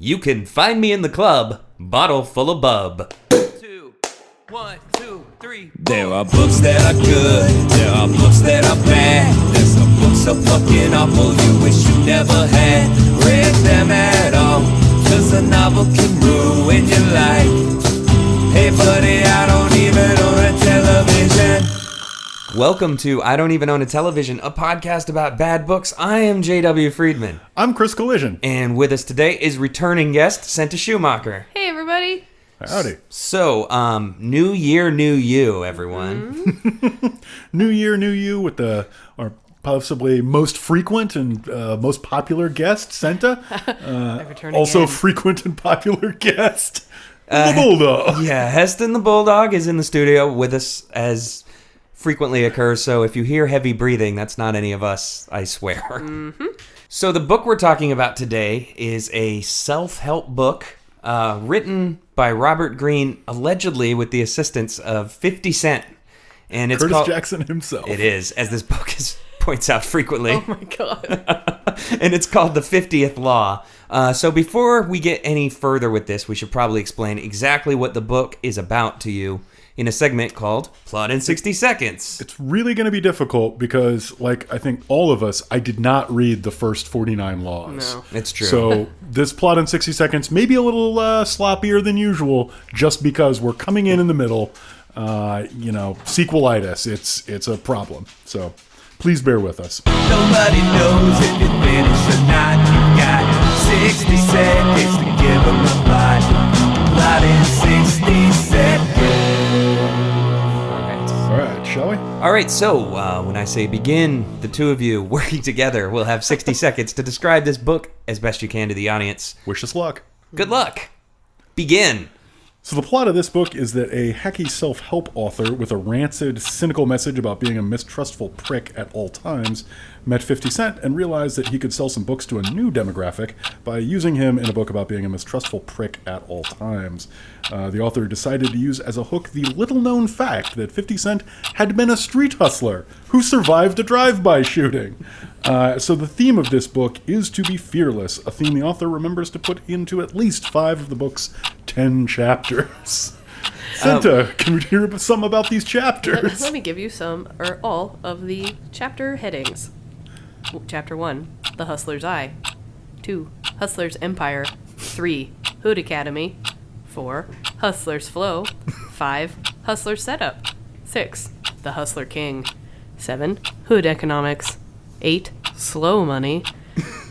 You can find me in the club, bottle full of bub. 2, 1, 2, 3. There are books that are good, there are books that are bad. There's some books so fucking awful you wish you never had read them at all. Cause a novel can ruin your life. Hey buddy, I don't even own a television. Welcome to I Don't Even Own a Television, a podcast about bad books. I am J.W. Friedman. I'm Chris Collision. And with us today is returning guest, Centa Schumacher. Hey, everybody. Howdy. So, new year, new you, everyone. Mm-hmm. New year, new you with our possibly most frequent and most popular guest, Centa. Also again. frequent and popular guest, the Bulldog. Yeah, Heston the Bulldog is in the studio with us as frequently occurs, so if you hear heavy breathing, that's not any of us, I swear. Mm-hmm. So the book we're talking about today is a self-help book written by Robert Greene, allegedly with the assistance of 50 Cent. And it's Curtis called, Jackson himself. It is, as this book points out frequently. Oh, my God. And it's called The 50th Law. So before we get any further with this, we should probably explain exactly what the book is about to you in a segment called Plot in 60 Seconds. It's really going to be difficult because, like, I think all of us, I did not read the first 49 laws. No. It's true. So this Plot in 60 Seconds may be a little sloppier than usual just because we're coming in the middle. Sequelitis, it's a problem. So please bear with us. Nobody knows if you finish or not. You got 60 seconds to give them a plot. Plot in 60 seconds. All right, shall we? All right, so when I say begin, the two of you working together will have 60 seconds to describe this book as best you can to the audience. Wish us luck. Good luck. Begin. So the plot of this book is that a hacky self-help author with a rancid, cynical message about being a mistrustful prick at all times met 50 Cent and realized that he could sell some books to a new demographic by using him in a book about being a mistrustful prick at all times. The author decided to use as a hook the little-known fact that 50 Cent had been a street hustler who survived a drive-by shooting. So the theme of this book is to be fearless, a theme the author remembers to put into at least 5 of the book's 10 chapters. Centa, can we hear some about these chapters? Let me give you some, or all, of the chapter headings. Chapter 1, The Hustler's Eye. 2, Hustler's Empire. 3, Hood Academy. 4, Hustler's Flow. 5, Hustler's Setup. 6, The Hustler King. 7, Hood Economics. 8, Slow Money.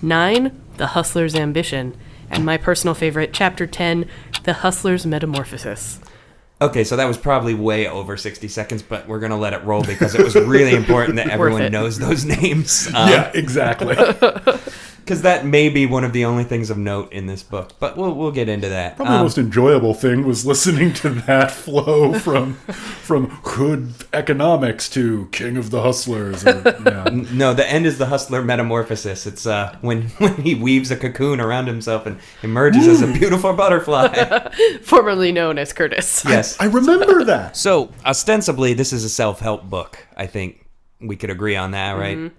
9, The Hustler's Ambition. And my personal favorite, Chapter 10, The Hustler's Metamorphosis. Okay, so that was probably way over 60 seconds, but we're going to let it roll because it was really important that everyone knows those names. Yeah, exactly. Because that may be one of the only things of note in this book, but we'll get into that. Probably the most enjoyable thing was listening to that flow from Hood Economics to King of the Hustlers. No, the end is the Hustler Metamorphosis. It's when he weaves a cocoon around himself and emerges as a beautiful butterfly. Formerly known as Curtis. Yes. I remember that. So, ostensibly, this is a self-help book. I think we could agree on that, right? Mm-hmm.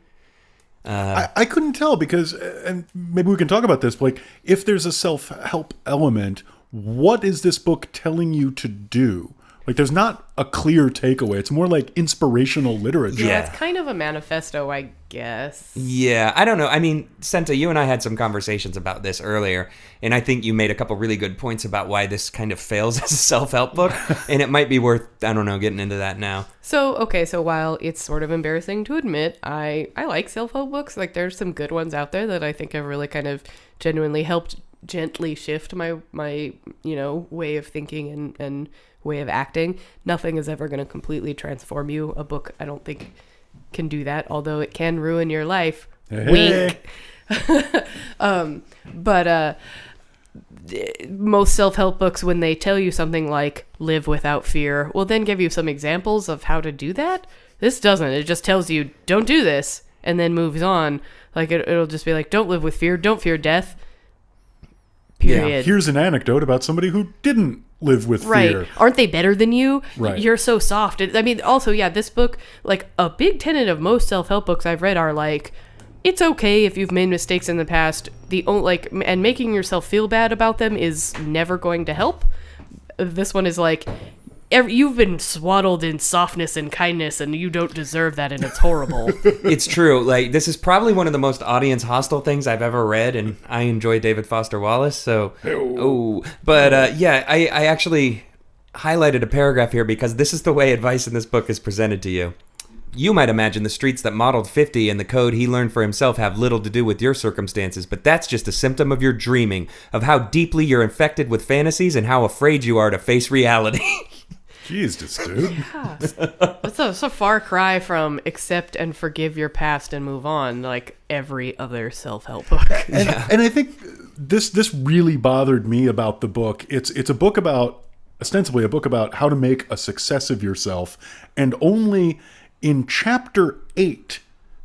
I couldn't tell because, and maybe we can talk about this, but like, if there's a self-help element, what is this book telling you to do? Like, there's not a clear takeaway. It's more like inspirational literature. Yeah. It's kind of a manifesto, I guess. Yeah, I don't know. I mean, Centa, you and I had some conversations about this earlier, and I think you made a couple really good points about why this kind of fails as a self-help book, and it might be worth, I don't know, getting into that now. So while it's sort of embarrassing to admit, I like self-help books. Like, there's some good ones out there that I think have really kind of genuinely helped gently shift my way of thinking and way of acting. Nothing is ever going to completely transform you. A book, I don't think, can do that, although it can ruin your life. Hey. Wink. But most self-help books, when they tell you something like live without fear, will then give you some examples of how to do that. This doesn't. It just tells you don't do this and then moves on. Like it'll just be like, don't live with fear, don't fear death. Period. Yeah, here's an anecdote about somebody who didn't live with fear. Right. Aren't they better than you? Right. You're so soft. I mean, also, yeah, this book, like, a big tenet of most self-help books I've read are like, it's okay if you've made mistakes in the past. And making yourself feel bad about them is never going to help. This one is like, you've been swaddled in softness and kindness, and you don't deserve that, and it's horrible. It's true. Like, this is probably one of the most audience hostile things I've ever read, and I enjoy David Foster Wallace. So, I actually highlighted a paragraph here because this is the way advice in this book is presented to you. You might imagine the streets that modeled 50 and the code he learned for himself have little to do with your circumstances, but that's just a symptom of your dreaming, of how deeply you're infected with fantasies and how afraid you are to face reality. Jesus, dude. Yeah. It's a far cry from accept and forgive your past and move on, like every other self-help book. And I think this really bothered me about the book. It's a book about, ostensibly a book about how to make a success of yourself, and only in chapter 8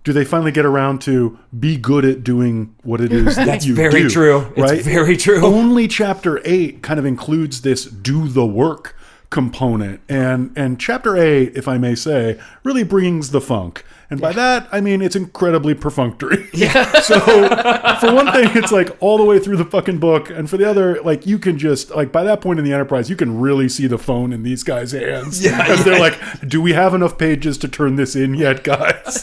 do they finally get around to be good at doing what it is that you do. That's very true. Right? It's very true. Only chapter 8 kind of includes this do the work component, and chapter 8, if I may say, really brings the funk. And by that, I mean it's incredibly perfunctory. Yeah. So for one thing, it's like all the way through the fucking book, and for the other, like you can just like by that point in the Enterprise, you can really see the phone in these guys' hands. Yeah. As they're like, do we have enough pages to turn this in yet, guys?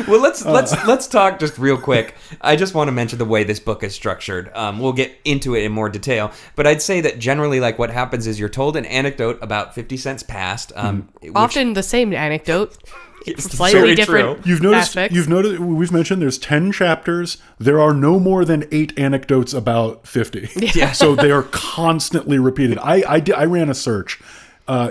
Well, let's talk just real quick. I just want to mention the way this book is structured. We'll get into it in more detail, but I'd say that generally, like what happens is you're told an anecdote about 50 cents past. Often the same anecdote. It's slightly very different. You've noticed. aspects. You've noticed. We've mentioned there's 10 chapters. There are no more than 8 anecdotes about 50. Yeah. So they are constantly repeated. I ran a search.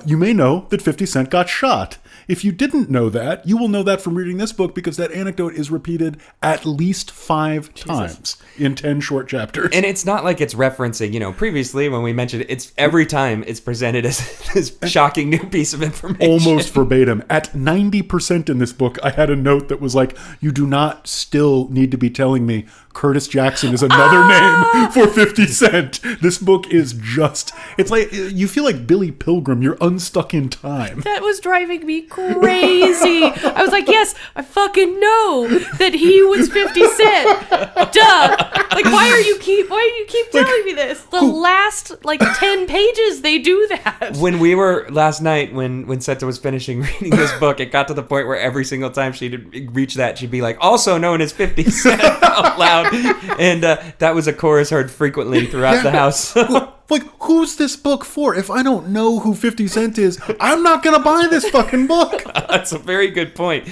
You may know that 50 Cent got shot. If you didn't know that, you will know that from reading this book because that anecdote is repeated at least 5 times in 10 short chapters. And it's not like it's referencing, previously when we mentioned it, it's every time it's presented as this shocking new piece of information. Almost verbatim. At 90% in this book, I had a note that was like, you do not still need to be telling me Curtis Jackson is another name for 50 Cent. This book is just, it's like, you feel like Billy Pilgrim. You're unstuck in time. That was driving me crazy. I was like, yes, I fucking know that he was 50 Cent. Duh. Like, why do you keep telling me this? The last, 10 pages, they do that. When we were, last night, when Centa was finishing reading this book, it got to the point where every single time she'd reach that, she'd be like, also known as 50 Cent out loud. And that was a chorus heard frequently throughout the house. Like, who's this book for? If I don't know who 50 Cent is, I'm not going to buy this fucking book. That's a very good point.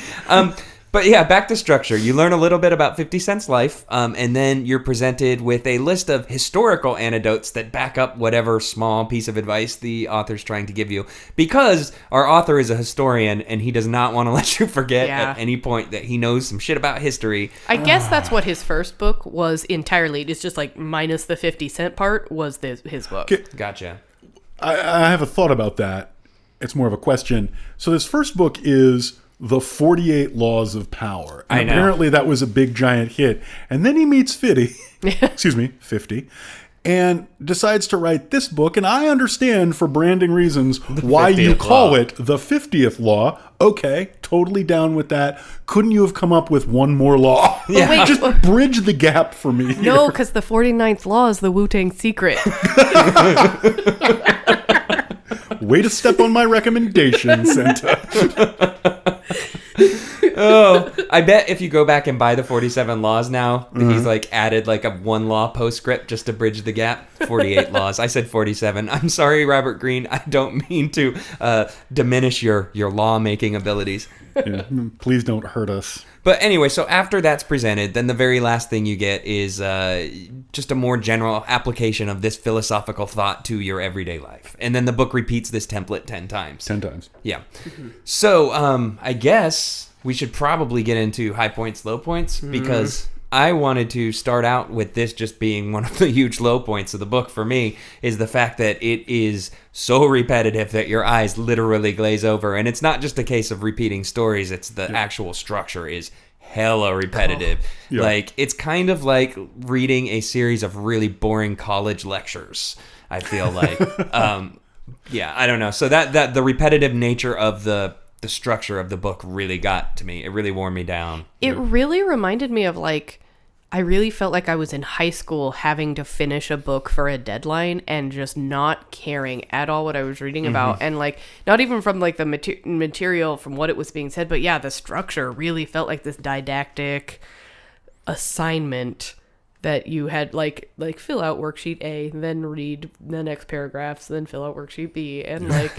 But yeah, back to structure. You learn a little bit about 50 Cent's life, and then you're presented with a list of historical anecdotes that back up whatever small piece of advice the author's trying to give you. Because our author is a historian, and he does not want to let you forget at any point that he knows some shit about history. I guess that's what his first book was entirely. It's just minus the 50 Cent part was his book. Okay. Gotcha. I have a thought about that. It's more of a question. So this first book is The 48 Laws of Power. And I know. Apparently that was a big giant hit. And then he meets 50, and decides to write this book. And I understand for branding reasons why you call it The 50th Law. Okay, totally down with that. Couldn't you have come up with one more law? Yeah. Wait, just bridge the gap for me here. No, because the 49th law is the Wu-Tang secret. Way to step on my recommendation, Centa. Oh, I bet if you go back and buy the 47 laws now, he's added a 1 law postscript just to bridge the gap. 48 laws. I said 47. I'm sorry, Robert Greene. I don't mean to diminish your lawmaking abilities. Yeah, please don't hurt us. But anyway, so after that's presented, then the very last thing you get is just a more general application of this philosophical thought to your everyday life. And then the book repeats this template 10 times. 10 times. Yeah. So I guess we should probably get into high points, low points, because I wanted to start out with this just being one of the huge low points of the book for me, is the fact that it is so repetitive that your eyes literally glaze over. And it's not just a case of repeating stories, it's the actual structure is hella repetitive. It's kind of like reading a series of really boring college lectures, I feel like. I don't know. So that the repetitive nature of the the structure of the book really got to me. It really wore me down. It really reminded me of like, I really felt like I was in high school having to finish a book for a deadline and just not caring at all what I was reading about. And like, not even from like the material from what it was being said, but yeah, the structure really felt like this didactic assignment that you had like fill out worksheet A, then read the next paragraphs, then fill out worksheet B, and like,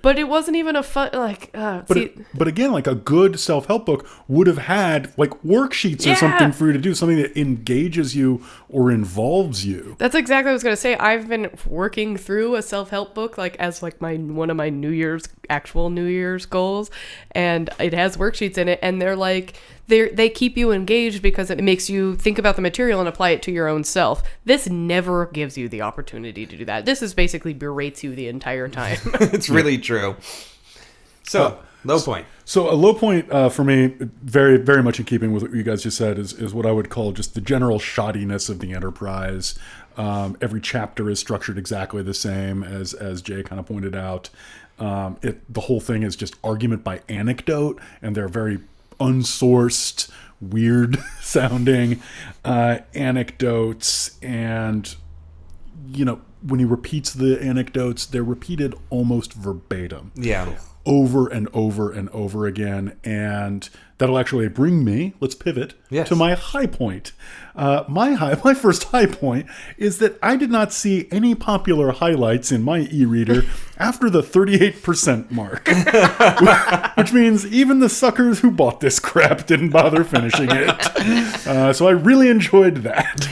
but it wasn't even a fun like. But again, like a good self-help book would have had like worksheets or something for you to do, something that engages you or involves you. That's exactly what I was gonna say. I've been working through a self-help book like as like one of my actual New Year's goals, and it has worksheets in it, and they're like. They keep you engaged because it makes you think about the material and apply it to your own self. This never gives you the opportunity to do that. This is basically berates you the entire time. It's really true. So, low point. So a low point for me, very, very much in keeping with what you guys just said, is what I would call just the general shoddiness of the Enterprise. Every chapter is structured exactly the same, as Jay kind of pointed out. The whole thing is just argument by anecdote, and they're very unsourced, weird sounding anecdotes, and when he repeats the anecdotes, they're repeated almost verbatim. Yeah. Over and over and over again, and that'll actually bring me, let's pivot, to my high point. My first high point is that I did not see any popular highlights in my e-reader after the 38% mark. Which means even the suckers who bought this crap didn't bother finishing it. So I really enjoyed that.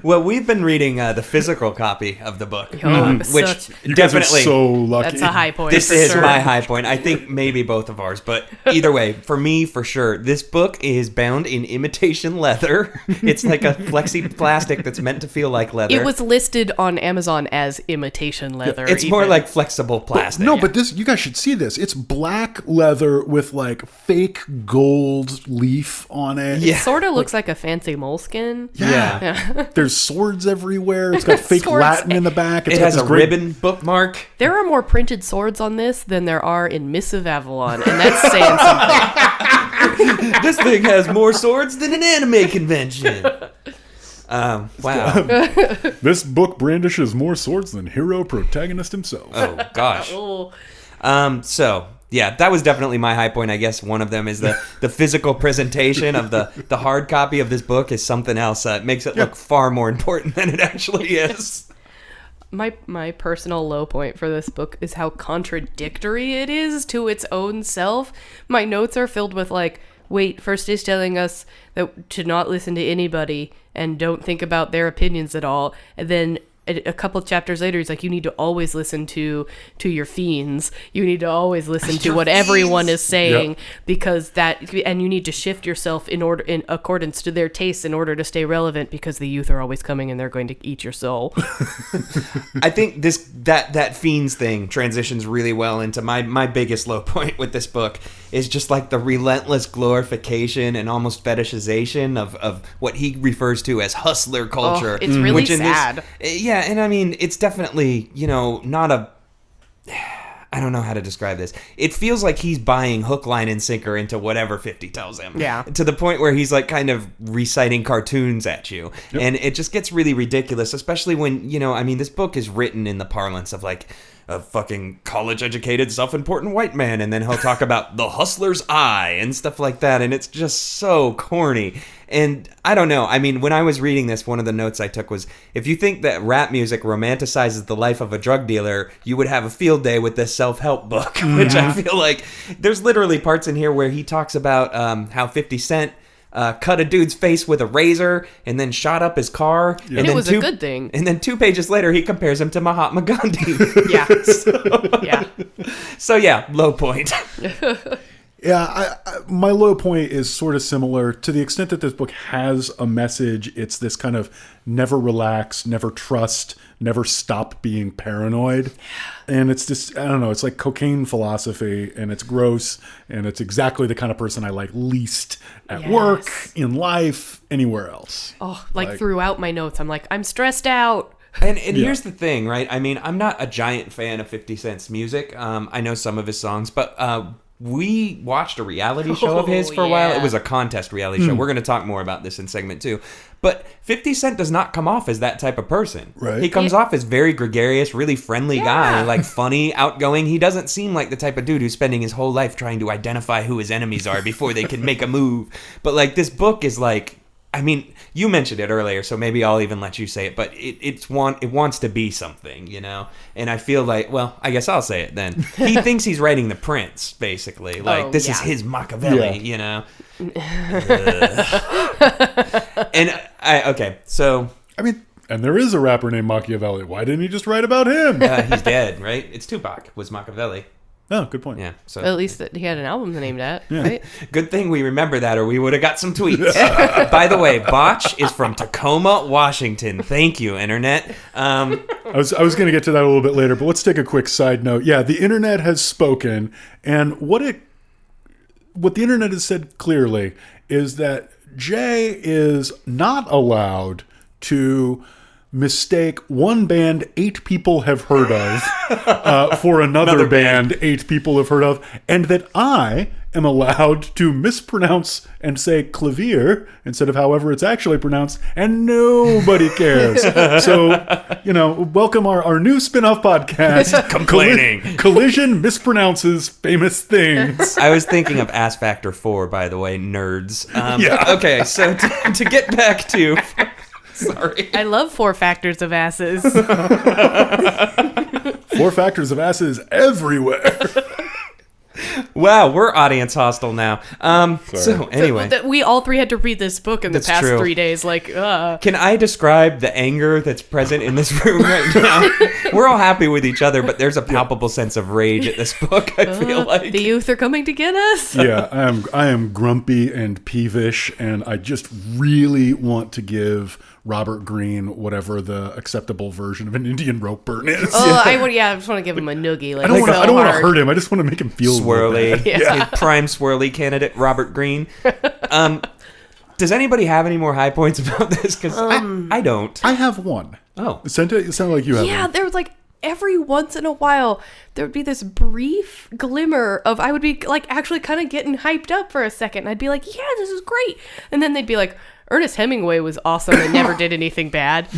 Well, we've been reading the physical copy of the book, which You guys are definitely so lucky. That's a high point. This for is sure. my high point. I think maybe both of ours, but either way, for me, for sure, this book is bound in imitation leather. It's like a flexi plastic that's meant to feel like leather. It was listed on Amazon as imitation leather. It's more like flexible plastic. No, but this, you guys should see this. It's black leather with like fake gold leaf on it. Yeah. It sort of looks like a fancy moleskin. Yeah. There's swords everywhere. It's got fake Swords. Latin in the back. It's It got has this a great- ribbon bookmark. There are more printed swords on this than there are in Missive Avalon, and that's saying something. This thing has more swords than an anime convention. Wow. This book brandishes more swords than hero protagonist himself. Oh, gosh. Oh. So, yeah, that was definitely my high point. I guess one of them is the physical presentation of the hard copy of this book is something else. It makes it look far more important than it actually is. My personal low point for this book is how contradictory it is to its own self. My notes are filled with like, wait, first he's telling us that to not listen to anybody and don't think about their opinions at all, and then a couple of chapters later, he's like, you need to always listen to your fiends. You need to always listen to what everyone is saying because and you need to shift yourself in accordance to their tastes in order to stay relevant because the youth are always coming and they're going to eat your soul. I think that fiends thing transitions really well into my biggest low point with this book is just like the relentless glorification and almost fetishization of what he refers to as hustler culture. It's really which in sad. Yeah, and I mean, it's definitely, not a... I don't know how to describe this. It feels like he's buying hook, line, and sinker into whatever 50 tells him. Yeah. To the point where he's like kind of reciting cartoons at you. Yep. And it just gets really ridiculous, especially when, this book is written in the parlance of like a fucking college-educated, self-important white man, and then he'll talk about the hustler's eye and stuff like that, and it's just so corny. And I don't know. I mean, when I was reading this, one of the notes I took was, if you think that rap music romanticizes the life of a drug dealer, you would have a field day with this self-help book, which I feel like there's literally parts in here where he talks about how 50 Cent cut a dude's face with a razor and then shot up his car. Yeah. And it was a good thing. And then 2 pages later, he compares him to Mahatma Gandhi. Yeah. So yeah, low point. Yeah, my low point is sort of similar to the extent that this book has a message. It's this kind of never relax, never trust, never stop being paranoid. And it's just, I don't know, it's like cocaine philosophy, and it's gross, and it's exactly the kind of person I like least at work, in life, anywhere else. Oh, like throughout my notes, I'm like, I'm stressed out. And here's the thing, right? I mean, I'm not a giant fan of 50 Cent's music. I know some of his songs, but we watched a reality show of his for a while. yeah. It was a contest reality show. We're going to talk more about this in segment 2. But 50 Cent does not come off as that type of person. Right. He comes off as very gregarious, really friendly guy, Yeah. like funny, outgoing. He doesn't seem like the type of dude who's spending his whole life trying to identify who his enemies are before they can make a move. But like this book is like, I mean, you mentioned it earlier, so maybe I'll even let you say it, but it wants to be something, you know? And I feel like, well, I guess I'll say it then. He thinks he's writing The Prince, basically. Like, this is his Machiavelli, you know? Okay, so... I mean, and there is a rapper named Machiavelli. Why didn't he just write about him? he's dead, right? It's Tupac, was Machiavelli. Oh, good point. Yeah, so... At least that he had an album named that, right? Good thing we remember that, or we would have got some tweets. By the way, Botch is from Tacoma, Washington. Thank you, Internet. I was going to get to that a little bit later, but let's take a quick side note. Yeah, the internet has spoken, and what the internet has said clearly is that Jay is not allowed to mistake one band 8 people have heard of for another band 8 people have heard of, and that I am allowed to mispronounce and say clavier instead of however it's actually pronounced, and nobody cares. So, welcome our new spin-off podcast, Complaining. Collision mispronounces famous things. I was thinking of Ass Factor 4, by the way, nerds. Yeah. Okay, so to get back to... Sorry. I love 4 factors of asses. 4 factors of asses everywhere. Wow, we're audience hostile now. So anyway, We all 3 had to read this book in the That's past true. 3 days. Like, can I describe the anger that's present in this room right now? We're all happy with each other, but there's a palpable sense of rage at this book, I feel like. the youth are coming to get us. Yeah, I am grumpy and peevish, and I just really want to give Robert Greene whatever the acceptable version of an Indian rope burn is. I just want to give him a noogie. Like, I don't want to hard. hurt him. I just want to make him feel Swirly. bad. Yeah. Prime swirly candidate, Robert Greene. Does anybody have any more high points about this? Because I don't. I have one. Oh. Centa, it sounded like you have Yeah, one. there was like every once in a while there would be this brief glimmer of I would be like actually kind of getting hyped up for a second. I'd be like, yeah, this is great. And then they'd be like, Ernest Hemingway was awesome and never did anything bad.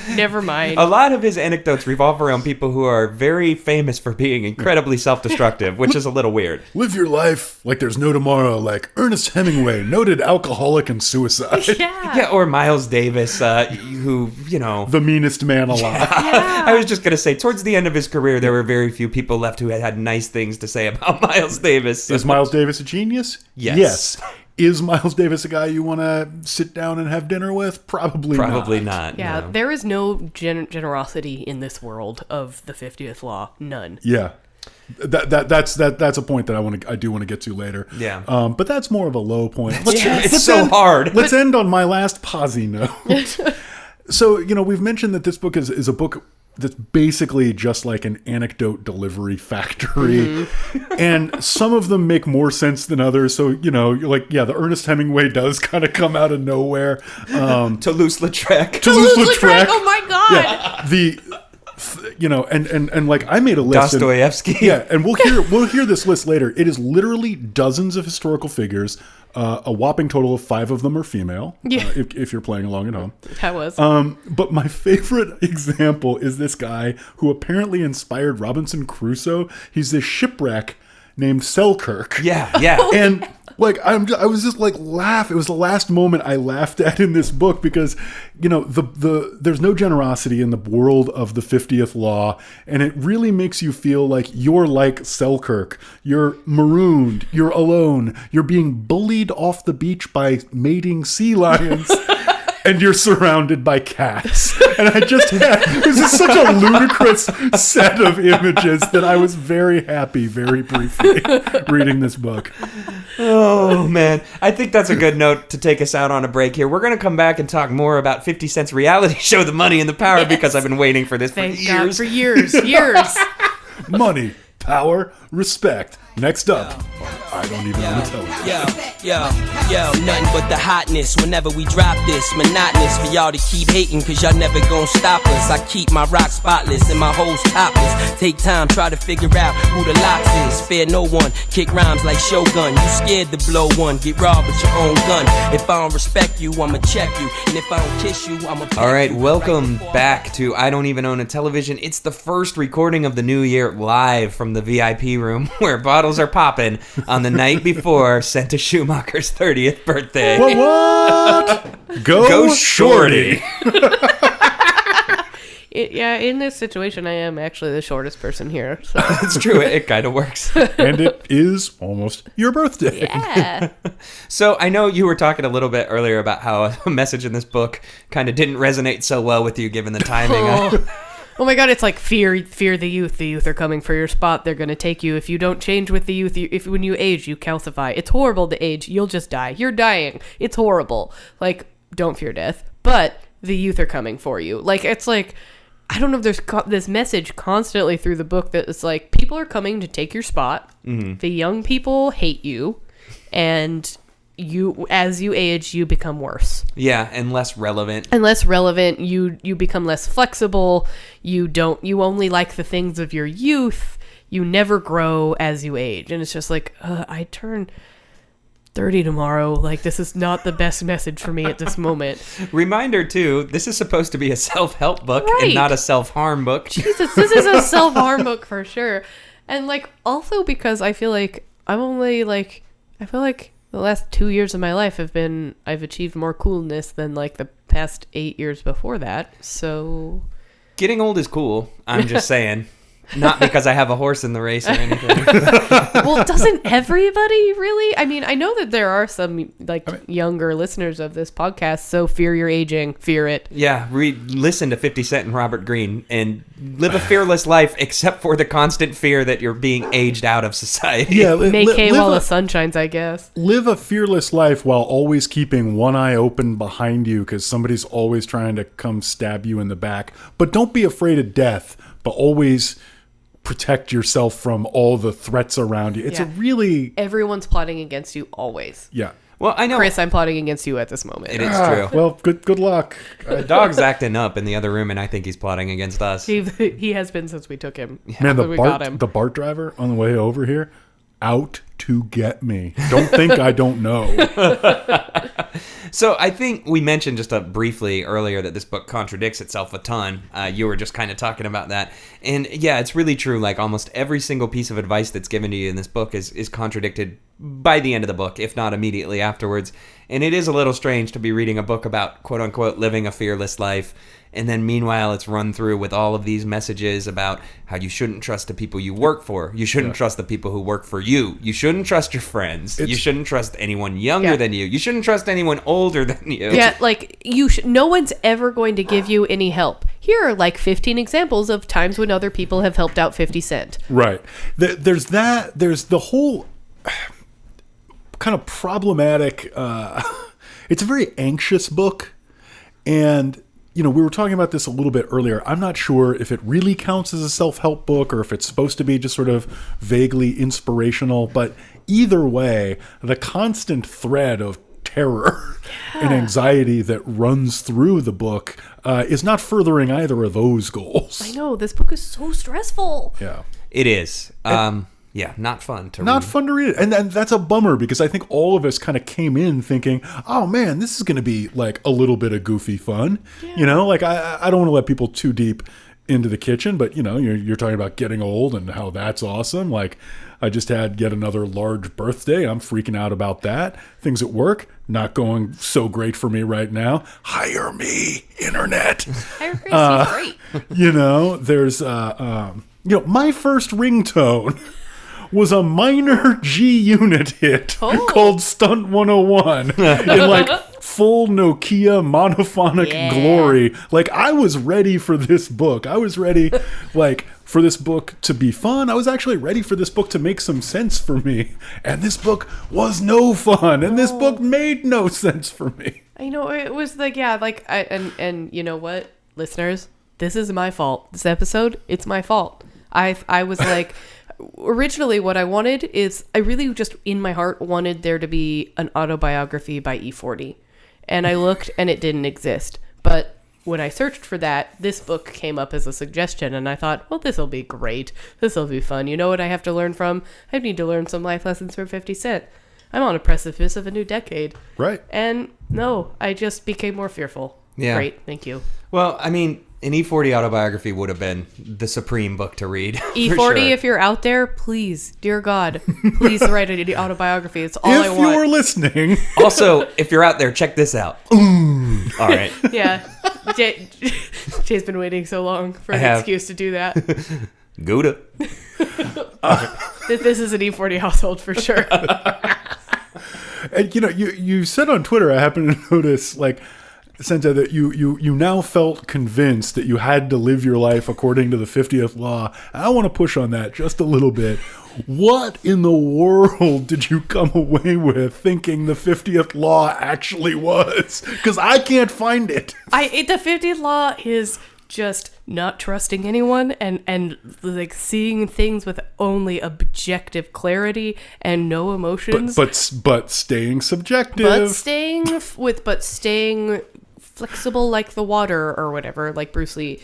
Never mind. A lot of his anecdotes revolve around people who are very famous for being incredibly self-destructive, which is a little weird. Live your life like there's no tomorrow, like Ernest Hemingway, noted alcoholic and suicide. Yeah, or Miles Davis, who, The meanest man alive. I was just going to say, towards the end of his career, there were very few people left who had nice things to say about Miles Davis. Is Miles Davis a genius? Yes. Yes. Is Miles Davis a guy you want to sit down and have dinner with? Probably not. Yeah, no. there is no generosity in this world of the 50th law. None. Yeah. That's a point that I do want to get to later. Yeah. But that's more of a low point. It's so hard. Let's end on my last posy note. So, we've mentioned that this book is a book that's basically just like an anecdote delivery factory. And some of them make more sense than others. So, you're like, yeah, the Ernest Hemingway does kind of come out of nowhere. Toulouse-Lautrec. Toulouse-Lautrec. Oh my God. Yeah, and like I made a list. Dostoevsky. Yeah, and we'll hear this list later. It is literally dozens of historical figures. A whopping total of 5 of them are female. Yeah. If you're playing along at home. That was. But my favorite example is this guy who apparently inspired Robinson Crusoe. He's this shipwreck named Selkirk. Yeah. And like I was just like laugh. It was the last moment I laughed at in this book because there's no generosity in the world of the 50th law, and it really makes you feel like you're like Selkirk. You're marooned. You're alone. You're being bullied off the beach by mating sea lions. And you're surrounded by cats. And it was just such a ludicrous set of images that I was very happy, very briefly, reading this book. Oh, man. I think that's a good note to take us out on a break here. We're going to come back and talk more about 50 Cent's reality show, The Money and the Power, because I've been waiting for this Thank for God years. for years. Money, power, respect. Next up I don't even want to tell you. Yo, nothing but the hotness whenever we drop this. Monotonous for y'all to keep hating, cause y'all never gon' stop us. I keep my rock spotless and my hoes topless. Take time, try to figure out who the locks is. Fear no one, kick rhymes like Shogun. You scared to blow one, get robbed with your own gun. If I don't respect you, I'ma check you. And if I don't kiss you, I'ma peck All right, you. welcome back to I Don't Even Own a Television. It's the first recording of the new year live from the VIP room where bottles are popping on the night before Centa Schumacher's 30th birthday. What? Go shorty. In this situation, I am actually the shortest person here. So. It's true, it kind of works. And it is almost your birthday. Yeah. So I know you were talking a little bit earlier about how a message in this book kind of didn't resonate so well with you given the timing. Oh my god, it's like fear the youth. The youth are coming for your spot. They're going to take you. If you don't change with the youth, if when you age, you calcify. It's horrible to age. You'll just die. You're dying. It's horrible. Like, don't fear death. But the youth are coming for you. Like, it's like, I don't know if there's this message constantly through the book that it's like, people are coming to take your spot. Mm-hmm. The young people hate you. And you, as you age, you become worse. Yeah, and less relevant. You become less flexible. You only like the things of your youth. You never grow as you age. And it's just like, I turn 30 tomorrow. Like, this is not the best message for me at this moment. Reminder too, this is supposed to be a self-help book Right. and not a self-harm book. Jesus, this is a self-harm book for sure. And like, also because I feel like the last 2 years of my life I've achieved more coolness than like the past 8 years before that. So Getting old is cool. I'm just saying. Not because I have a horse in the race or anything. well, doesn't everybody really? I mean, I know that there are some younger listeners of this podcast, so fear your aging, fear it. Yeah, listen to 50 Cent and Robert Greene and live a fearless life except for the constant fear that you're being aged out of society. Yeah, Make hay while the sun shines, I guess. Live a fearless life while always keeping one eye open behind you because somebody's always trying to come stab you in the back. But don't be afraid of death, but always protect yourself from all the threats around you. It's a really... Everyone's plotting against you always. Yeah. Well, I know. Chris, I'm plotting against you at this moment. It is true. Well, good luck. The dog's acting up in the other room, and I think he's plotting against us. He has been since we took him. Man, we got him. the BART driver on the way over here, out to get me. Don't think I don't know. So I think we mentioned just briefly earlier that this book contradicts itself a ton. You were just kind of talking about that. And yeah, it's really true. Like almost every single piece of advice that's given to you in this book is contradicted by the end of the book, if not immediately afterwards. And it is a little strange to be reading a book about, quote unquote, living a fearless life. And then meanwhile, it's run through with all of these messages about how you shouldn't trust the people you work for. You shouldn't trust the people who work for you. You shouldn't trust your friends. You shouldn't trust anyone younger than you. You shouldn't trust anyone older than you. Yeah, like no one's ever going to give you any help. Here are like 15 examples of times when other people have helped out 50 Cent. Right. There's that. There's the whole kind of problematic. It's a very anxious book. And we were talking about this a little bit earlier. I'm not sure if it really counts as a self-help book or if it's supposed to be just sort of vaguely inspirational. But either way, the constant thread of terror and anxiety that runs through the book is not furthering either of those goals. I know. This book is so stressful. Yeah. It is. Yeah, not fun to read. Not fun to read. And that's a bummer because I think all of us kind of came in thinking, oh man, this is going to be like a little bit of goofy fun. Yeah. Like I don't want to let people too deep into the kitchen, but you're talking about getting old and how that's awesome. Like I just had yet another large birthday. I'm freaking out about that. Things at work, not going so great for me right now. Hire me, internet. Hire Chris, he's great. There's, my first ringtone was a minor G Unit hit called Stunt 101 in like full Nokia monophonic glory. Like I was ready for this book. I was ready for this book to be fun. I was actually ready for this book to make some sense for me. And this book was no fun. And this book made no sense for me. I know it was like, and you know what, listeners, this is my fault. This episode, it's my fault. I was like, Originally, what I wanted is, I really just, in my heart, wanted there to be an autobiography by E40. And I looked, and it didn't exist. But when I searched for that, this book came up as a suggestion, and I thought, well, this will be great. This will be fun. You know what I have to learn from? I need to learn some life lessons from 50 Cent. I'm on a precipice of a new decade. Right. And no, I just became more fearful. Yeah. Great. Thank you. Well, I mean, an E40 autobiography would have been the supreme book to read. E40, for sure. if you're out there, please, dear God, please write an autobiography. It's all I If want. you're listening. Also, if you're out there, check this out. All right. Yeah. Jay's been waiting so long for an excuse to do that. Gouda. This is an E40 household for sure. And you said on Twitter, I happened to notice, like, Centa, that you now felt convinced that you had to live your life according to the 50th law. I want to push on that just a little bit. What in the world did you come away with thinking the 50th law actually was? Because I can't find it. The 50th law is just not trusting anyone and like seeing things with only objective clarity and no emotions. But staying subjective. But staying flexible like the water or whatever, like Bruce Lee.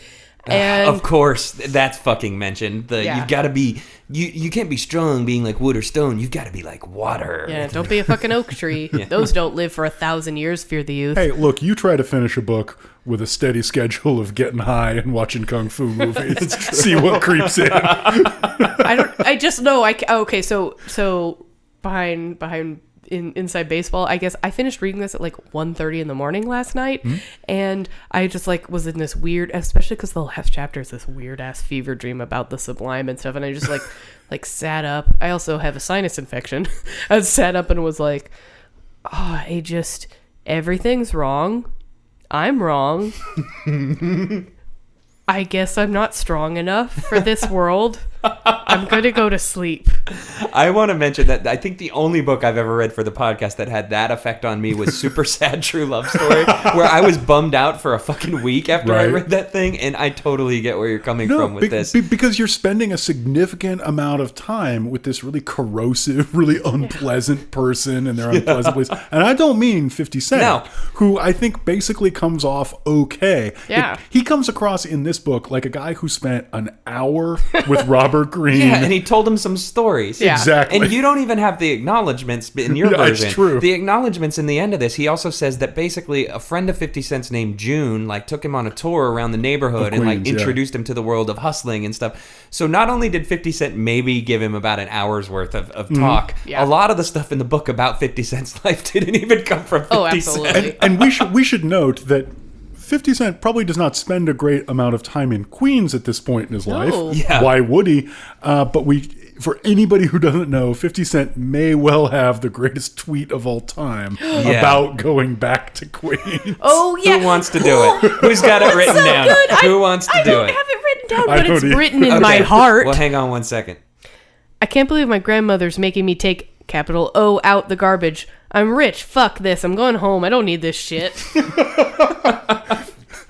And of course, that's fucking mentioned. Yeah. You've got to be, you can't be strong being like wood or stone. You've got to be like water. yeah, don't be a fucking oak tree. Those don't live for 1,000 years. Fear the youth. Hey, look, you try to finish a book with a steady schedule of getting high and watching kung fu movies. See what creeps in. I just know. Okay, so behind inside baseball, I guess I finished reading this at like 1:30 in the morning last night, and I just like was in this weird, especially because the last chapter is this weird ass fever dream about the sublime and stuff, and I just like sat up. I also have a sinus infection. I sat up and was like, everything's wrong. I'm wrong. I guess I'm not strong enough for this world. I'm going to go to sleep. I want to mention that I think the only book I've ever read for the podcast that had that effect on me was Super Sad True Love Story, where I was bummed out for a fucking week after I read that thing, and I totally get where you're coming from with this. Because you're spending a significant amount of time with this really corrosive, really unpleasant person in their unpleasant place. And I don't mean 50 Cent, who I think basically comes off okay. Yeah. He comes across in this book like a guy who spent an hour with Robert Greene. Yeah, and he told him some stories. Yeah. Exactly. And you don't even have the acknowledgments in your version. It's true. The acknowledgments in the end of this, he also says that basically a friend of 50 Cent's named June, like, took him on a tour around the neighborhood and like introduced him to the world of hustling and stuff. So not only did 50 Cent maybe give him about an hour's worth of talk, a lot of the stuff in the book about 50 Cent's life didn't even come from 50 absolutely. Cent. And we should note that 50 Cent probably does not spend a great amount of time in Queens at this point in his life. Yeah. Why would he? But for anybody who doesn't know, 50 Cent may well have the greatest tweet of all time about going back to Queens. Oh, yeah. Who wants to do it? Who's got it written down? Good. Who wants to do I don't it? have it written down, I but it's don't either. written in my heart. Well, hang on one second. I can't believe my grandmother's making me take capital O out the garbage. I'm rich. Fuck this. I'm going home. I don't need this shit.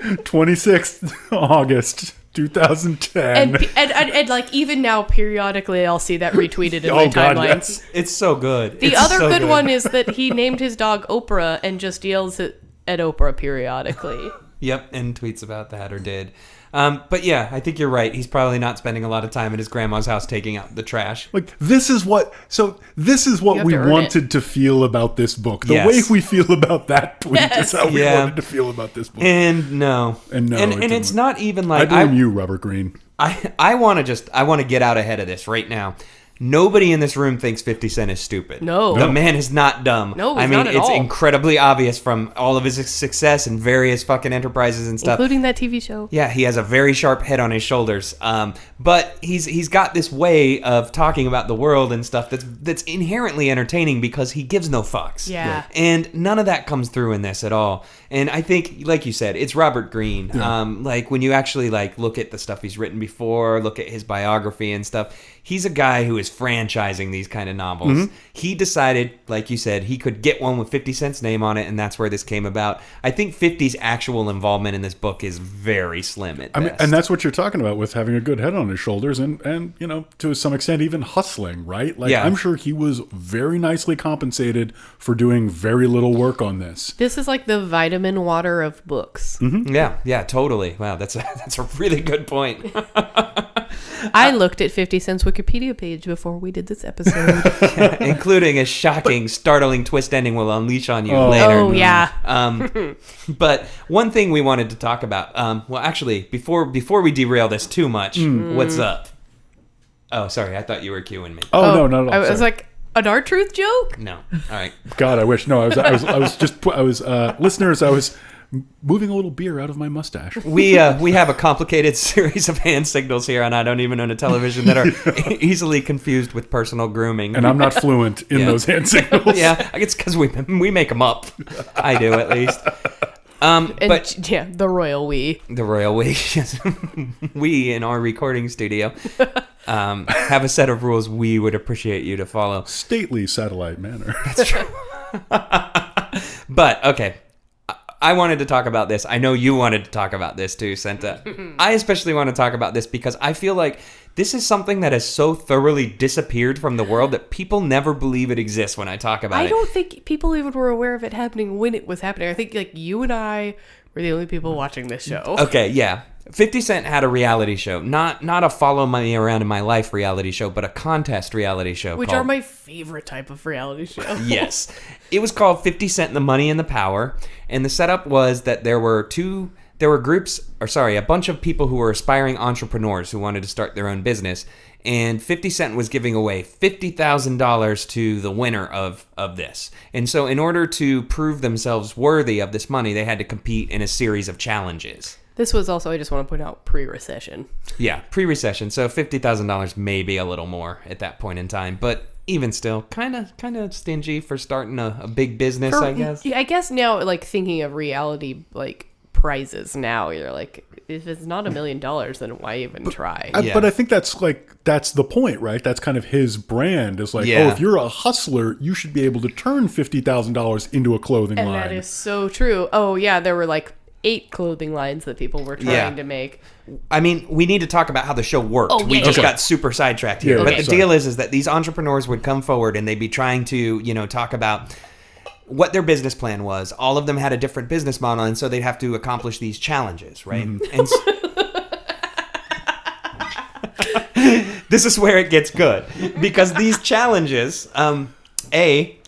26th August 2010. And like even now, periodically, I'll see that retweeted in my timeline. Yes. It's so good. The It's other so good one is that he named his dog Oprah and just yells at Oprah periodically. Yep, and tweets about that or did. But yeah, I think you're right. He's probably not spending a lot of time at his grandma's house taking out the trash. Like, this is what have we to earn wanted to feel about this book. The Yes. way we feel about that tweet is how we Yeah. wanted to feel about this book. And no. And no, And it it's didn't. not even I like... blame you, Robert Greene. I want to get out ahead of this right now. Nobody in this room thinks 50 Cent is stupid. No. The man is not dumb. No, he's I mean, not at it's all. incredibly obvious from all of his success and various fucking enterprises and stuff. Including that TV show. Yeah, he has a very sharp head on his shoulders. But he's got this way of talking about the world and stuff that's inherently entertaining because he gives no fucks. Yeah. Right. And none of that comes through in this at all. And I think, like you said, it's Robert Greene. Yeah. Like when you actually like look at the stuff he's written before, look at his biography and stuff, he's a guy who is franchising these kind of novels. He decided, like you said, he could get one with 50 Cent's name on it, and that's where this came about. I think 50's actual involvement in this book is very slim at best. And that's what you're talking about with having a good head on his shoulders and you know, to some extent, even hustling, right? Like, Yeah. I'm sure he was very nicely compensated for doing very little work on this. This is like the vitamin water of books. Yeah, totally. Wow, that's a really good point. I looked at 50 Cent's Wikipedia page before we did this episode. Including a shocking, startling twist ending we'll unleash on you later. Oh, yeah. But one thing we wanted to talk about, well, actually, before we derail this too much, what's up? Oh, sorry, I thought you were cueing me. Oh, no, not at all. I was Sorry. like, an R-Truth joke? No. All right. God, I wish. No, listeners, I was moving a little beer out of my mustache. We have a complicated series of hand signals here, and I don't even own a television that are easily confused with personal grooming. And I'm not fluent in those hand signals. Yeah, I guess because we make them up. I do, at least. But yeah, the royal we. the royal we, we in our recording studio have a set of rules we would appreciate you to follow. Stately satellite manner. But okay, I wanted to talk about this. I know you wanted to talk about this too, Centa. I especially want to talk about this because I feel like this is something that has so thoroughly disappeared from the world that people never believe it exists when I talk about it. I don't think people even were aware of it happening when it was happening. I think like you and I were the only people watching this show. Okay, yeah. 50 Cent had a reality show. Not a follow me around in my life reality show, but a contest reality show. Which called, are my favorite type of reality show. Yes. It was called 50 Cent, the Money and the Power. And the setup was that there were a bunch of people who were aspiring entrepreneurs who wanted to start their own business. And 50 Cent was giving away $50,000 to the winner of this. And so in order to prove themselves worthy of this money, they had to compete in a series of challenges. This was also, I just want to point out, pre-recession. Yeah, pre-recession. So $50,000, maybe a little more at that point in time. But even still, kind of stingy for starting a big business, I guess. I guess now, like, thinking of reality, like, prizes now, you're like, if it's not $1 million, then why even try? But I think that's the point, right? That's kind of his brand. Is like, oh, if you're a hustler, you should be able to turn $50,000 into a clothing line. And that is so true. Oh, yeah, there were like 8 clothing lines that people were trying to make. I mean, we need to talk about how the show worked. Oh, we just got super sidetracked here. Yeah, but okay. the deal is that these entrepreneurs would come forward and they'd be trying to, talk about what their business plan was. All of them had a different business model, and so they'd have to accomplish these challenges, right? And this is where it gets good, because these challenges,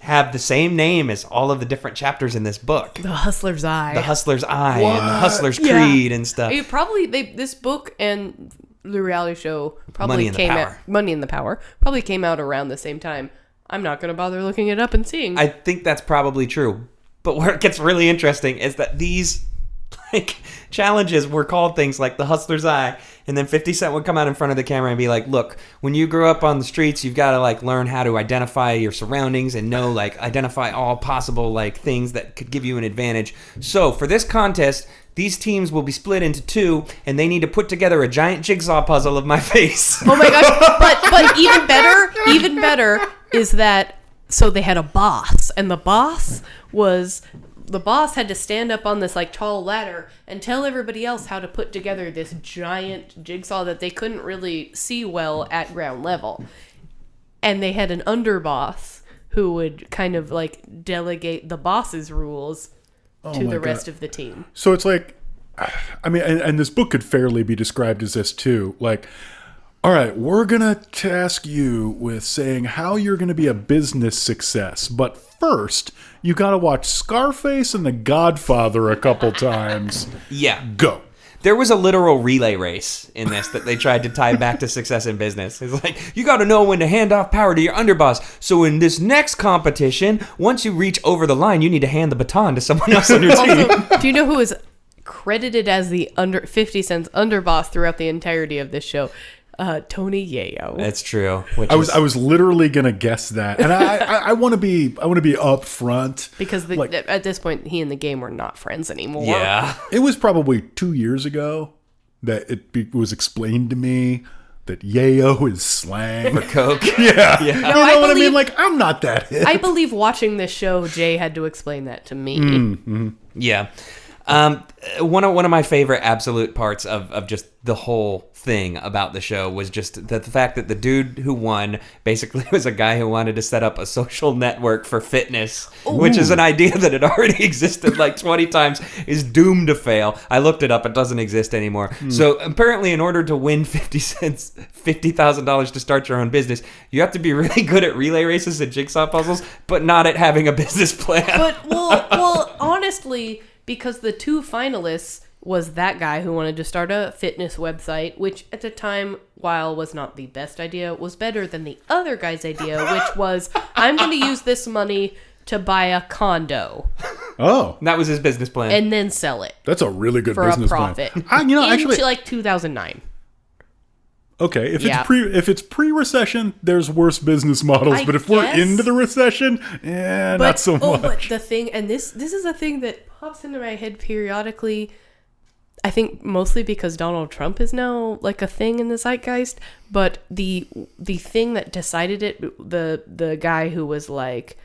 have the same name as all of the different chapters in this book. The Hustler's Eye. The Hustler's Eye and the Hustler's Creed and stuff. This book and the reality show Money in the Power. Money in the Power probably came out around the same time. I'm not going to bother looking it up and seeing. I think that's probably true. But where it gets really interesting is that these challenges were called things like the Hustler's Eye, and then 50 Cent would come out in front of the camera and be like, look, when you grow up on the streets, you've got to learn how to identify your surroundings and identify all possible things that could give you an advantage. So for this contest, these teams will be split into 2, and they need to put together a giant jigsaw puzzle of my face. Oh my gosh! But even better is that so they had a boss, and the boss had to stand up on this tall ladder and tell everybody else how to put together this giant jigsaw that they couldn't really see well at ground level. And they had an underboss who would kind of delegate the boss's rules to the rest of the team. So it's and this book could fairly be described as this too. All right, we're going to task you with saying how you're going to be a business success. But first, you got to watch Scarface and The Godfather a couple times. Yeah. Go. There was a literal relay race in this that they tried to tie back to success in business. It's you got to know when to hand off power to your underboss. So in this next competition, once you reach over the line, you need to hand the baton to someone else on your team. Also, do you know who is credited as the 50 Cent's underboss throughout the entirety of this show? Tony Yayo. That's true. I was literally gonna guess that, and I want to be upfront because at this point he and the game were not friends anymore. Yeah, it was probably 2 years ago that it was explained to me that yayo is slang. For Coke. Yeah. Yeah. You No, know I what I mean? believe- Like, I'm not that hip. I believe watching this show, Jay had to explain that to me. Yeah. One of my favorite absolute parts of just the whole thing about the show was just the fact that the dude who won basically was a guy who wanted to set up a social network for fitness, which is an idea that had already existed like 20 times, is doomed to fail. I looked it up. It doesn't exist anymore. So apparently in order to win $50,000 to start your own business, you have to be really good at relay races and jigsaw puzzles, but not at having a business plan. But, well, honestly, because the two finalists was that guy who wanted to start a fitness website, which at the time, while was not the best idea, was better than the other guy's idea, which was, I'm going to use this money to buy a condo Oh, That was his business plan. and then sell it that's a really good for business a profit. plan. Actually, Into like 2009. okay, if Yeah. it's pre-recession, there's worse business models. I But if we're guess. into the recession, not so much. But the thing, and this is a thing that pops into my head periodically. I think mostly because Donald Trump is now like a thing in the zeitgeist. But the thing that decided it, the guy who was like,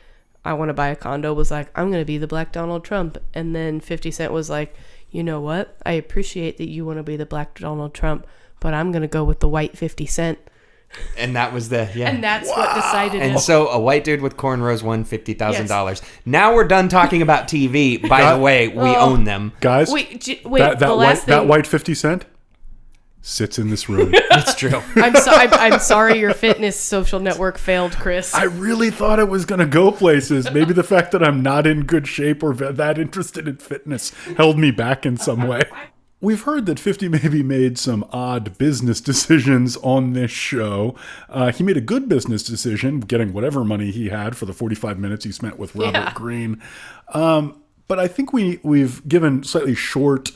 I want to buy a condo, was like, I'm going to be the Black Donald Trump. And then 50 Cent was like, you know what? I appreciate that you want to be the Black Donald Trump, but I'm going to go with the white 50 Cent. And that was And that's what decided And it. so a white dude with cornrows won $50,000. Now we're done talking about TV. By the way, we own them. Guys, Wait, that the last that thing. white 50 Cent sits in this room. It's true. I'm sorry your fitness social network failed, Chris. I really thought it was going to go places. Maybe the fact that I'm not in good shape or that interested in fitness held me back in some way. We've heard that 50 maybe made some odd business decisions on this show. He made a good business decision, getting whatever money he had for the 45 minutes he spent with Robert Greene. But I think we've given slightly short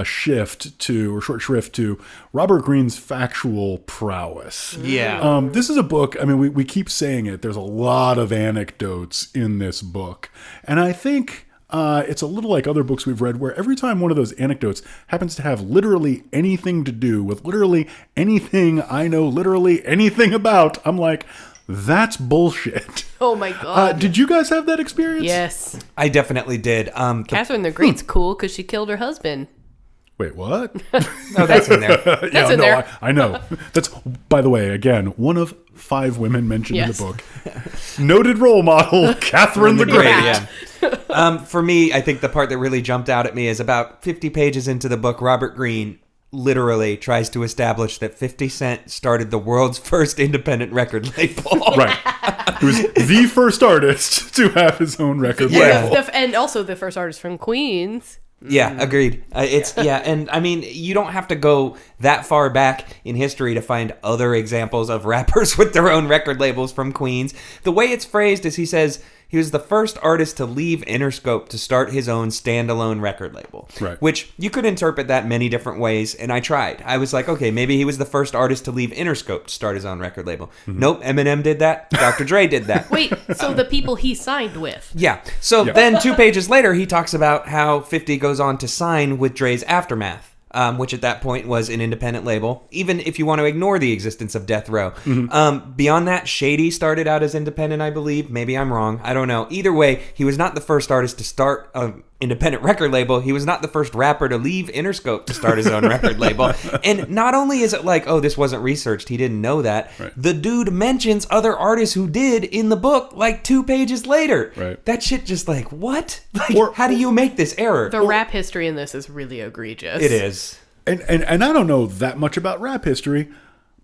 shrift to Robert Greene's factual prowess. Yeah. This is a book, I mean, we keep saying it, there's a lot of anecdotes in this book. And I think it's a little like other books we've read where every time one of those anecdotes happens to have literally anything to do with literally anything I know literally anything about, I'm like, that's bullshit. Oh my god. Did you guys have that experience? Yes. I definitely did. Catherine the Great's cool because she killed her husband. Wait, what? No, that's in there. Yeah, in there. I know. That's, by the way, again, one of 5 women mentioned in Yes. the book. Noted role model, Catherine the Great. Yeah. For me, I think the part that really jumped out at me is about 50 pages into the book, Robert Greene literally tries to establish that 50 Cent started the world's first independent record label. Right. He was the first artist to have his own record Yeah. label. And also the first artist from Queens. Yeah, agreed. And I mean, you don't have to go that far back in history to find other examples of rappers with their own record labels from Queens. The way it's phrased is he says he was the first artist to leave Interscope to start his own standalone record label. Right. Which you could interpret that many different ways, and I tried. I was like, okay, maybe he was the first artist to leave Interscope to start his own record label. Nope, Eminem did that. Dr. Dre did that. Wait, so the people he signed with. Yeah. So then 2 pages later, he talks about how 50 goes on to sign with Dre's Aftermath, which at that point was an independent label, even if you want to ignore the existence of Death Row. Beyond that, Shady started out as independent, I believe. Maybe I'm wrong. I don't know. Either way, he was not the first artist to start an independent record label. He was not the first rapper to leave Interscope to start his own record label. And not only is it like, oh, this wasn't researched, he didn't know that. Right. The dude mentions other artists who did in the book like 2 pages later. Right. That shit just like, what? Like, how do you make this error? The rap history in this is really egregious. It is. And I don't know that much about rap history,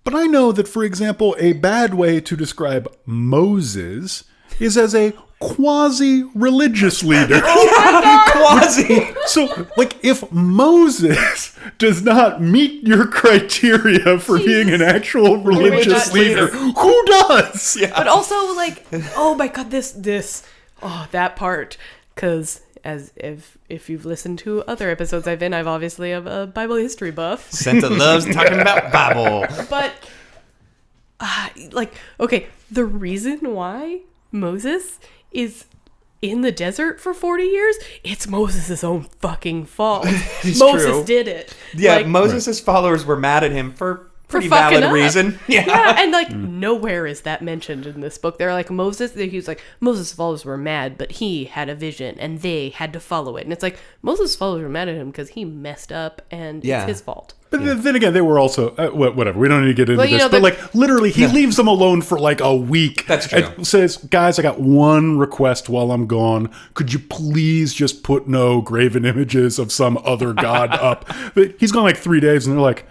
but I know that, for example, a bad way to describe Moses is as a quasi-religious leader. Quasi. So, like, if Moses does not meet your criteria for being an actual religious Religious leader, leader. who does? Yeah. But also, like, oh my god, that part, because if you've listened to other episodes I've been, I've obviously a Bible history buff. Centa loves talking about Bible. But, okay, the reason why Moses is in the desert for 40 years, it's Moses' own fucking fault. It's Moses true. did it. Yeah, Like, Moses' followers were mad at him for Pretty fucking valid up. reason. Yeah, and like nowhere is that mentioned in this book. They're like he was like Moses' followers were mad, but he had a vision and they had to follow it. And it's like Moses' followers were mad at him because he messed up and it's his fault. But then again, they were also whatever. We don't need to get into Well, you this. know, But like literally, he leaves them alone for like a week. That's true. And says, "Guys, I got one request while I'm gone. Could you please just put no graven images of some other god up?" But he's gone like 3 days, and they're like,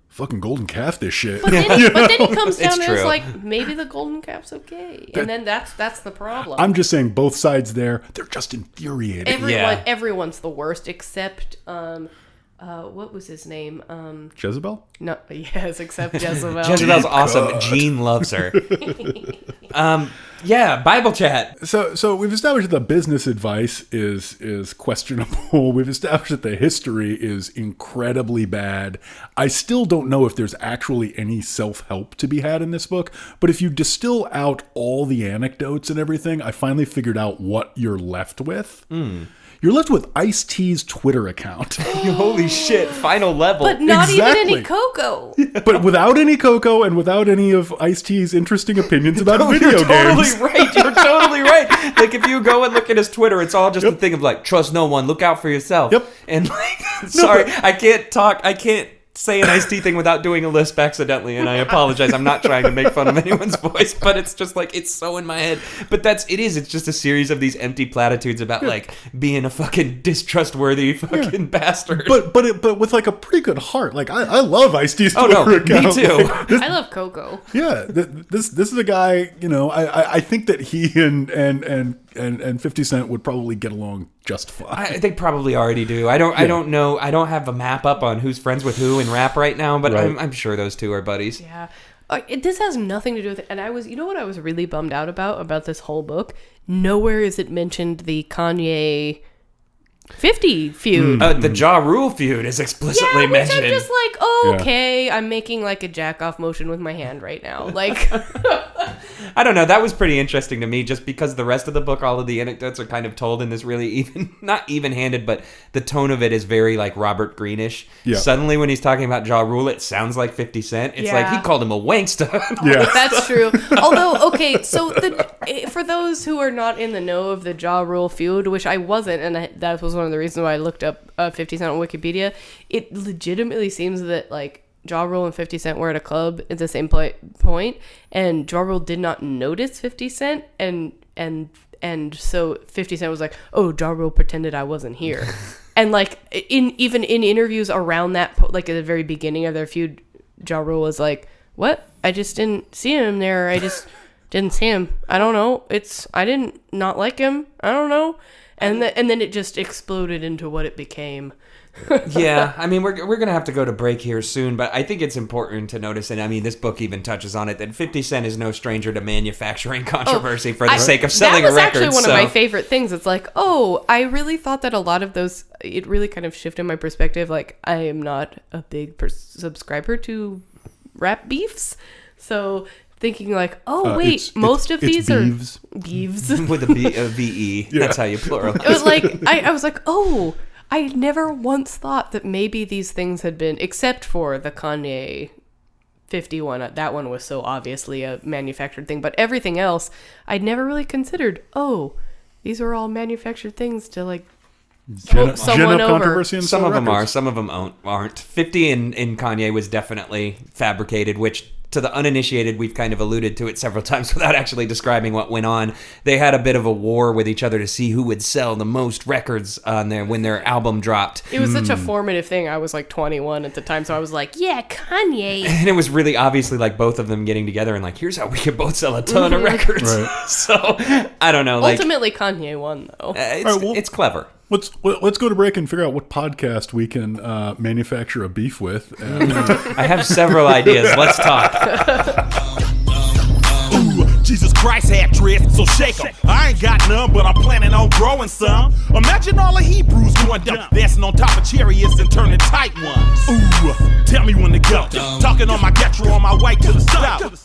"Fucking golden calf, this shit." But then he comes down and true. is like, maybe the golden calf's okay, and then that's the problem. I'm just saying, both sides there, they're just infuriated. Everyone's the worst except what was his name? Jezebel? No, yes, except Jezebel. Jezebel's awesome. Jean loves her. Bible chat. So we've established that the business advice is questionable. We've established that the history is incredibly bad. I still don't know if there's actually any self-help to be had in this book, but if you distill out all the anecdotes and everything, I finally figured out what you're left with. You're left with Ice-T's Twitter account. Holy shit, final level. But not even Exactly. any cocoa. But without any Coco and without any of Ice-T's interesting opinions about video You're totally games. right. You're totally right. Like, if you go and look at his Twitter, it's all just a thing of, like, trust no one, look out for yourself. Yep. And, like, sorry, I can't say an iced tea thing without doing a lisp accidentally, and I apologize. I'm not trying to make fun of anyone's voice, but it's just like, it's so in my head. But it's just a series of these empty platitudes about like being a fucking distrustworthy fucking bastard. But with like a pretty good heart. Like I love Ice-T's Twitter no, account. me too. I love cocoa. Yeah, this is a guy. You know, I think that he and 50 Cent would probably get along just fine. They probably already do. I don't know. I don't have a map up on who's friends with who in rap right now, but Right. I'm sure those two are buddies. Yeah. This has nothing to do with it. And you know what I was really bummed out about this whole book? Nowhere is it mentioned the Kanye 50 feud. The Ja Rule feud is explicitly Which mentioned. I'm just like, okay, I'm making like a jack off motion with my hand right now. Like, I don't know. That was pretty interesting to me just because the rest of the book, all of the anecdotes are kind of told in this really not even-handed, but the tone of it is very like Robert Greene-ish. Yeah. Suddenly when he's talking about Ja Rule, it sounds like 50 Cent. It's like he called him a wankster. Yeah. that's true. Although, okay, so for those who are not in the know of the Ja Rule feud, which I wasn't, and that was one of the reasons why I looked up 50 Cent on Wikipedia, it legitimately seems that like Ja Rule and 50 Cent were at a club at the same point, and Ja Rule did not notice 50 Cent, and so 50 Cent was like, "Oh, Ja Rule pretended I wasn't here," and like even in interviews around that, like at the very beginning of their feud, Ja Rule was like, "What? I just didn't see him there. I just didn't see him. I don't know. I didn't not like him. I don't know." And then it just exploded into what it became. Yeah, I mean, we're going to have to go to break here soon, but I think it's important to notice, and I mean, this book even touches on it, that 50 Cent is no stranger to manufacturing controversy for the sake of selling a record. That was actually one of my favorite things. It's like, I really thought that a lot of those, it really kind of shifted my perspective. Like, I am not a big subscriber to rap beefs, so thinking like, most of these are beefs. With a V-E. Yeah. That's how you pluralize. It was like, I was like, I never once thought that maybe these things had been, except for the Kanye 51. That one was so obviously a manufactured thing. But everything else, I'd never really considered, these are all manufactured things to like smoke someone over. Controversy and Some sell of them are, records. some of them aren't. 50 in Kanye was definitely fabricated, which to the uninitiated, we've kind of alluded to it several times without actually describing what went on. They had a bit of a war with each other to see who would sell the most records on when their album dropped. It was such a formative thing. I was like 21 at the time, so I was like, yeah, Kanye. And it was really obviously like both of them getting together and like, here's how we can both sell a ton of records. Right. So, I don't know. Like, Ultimately, Kanye won, though. it's clever. Let's go to break and figure out what podcast we can manufacture a beef with. And, I have several ideas. Let's talk. Jesus Christ had dreads, so shake 'em. I ain't got none, but I'm planning on growing some. Imagine all the Hebrews going down, dancing on top of chariots and turning tight ones. Ooh, tell me when to go. Talking on my Getro on my way to the south.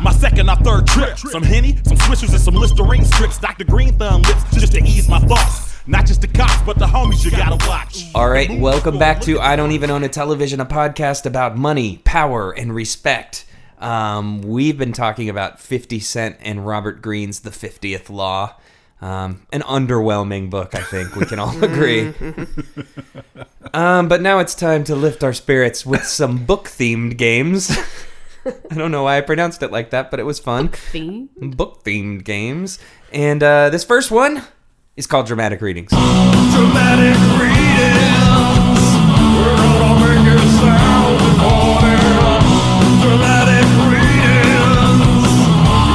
My second or third trip, some Henny, some Swishers, and some Listerine strips. Dr. Green Thumb lips, just to ease my thoughts. Not just the cops, but the homies you gotta watch. All right, welcome back to I Don't Even Own a Television, a podcast about money, power, and respect. We've been talking about 50 Cent and Robert Greene's The 50th Law. An underwhelming book, I think we can all agree. But now it's time to lift our spirits with some book-themed games. I don't know why I pronounced it like that, but it was fun. Book-themed games. And this first one is called Dramatic Readings. Dramatic readings. We're gonna make it sound recorded. Dramatic readings.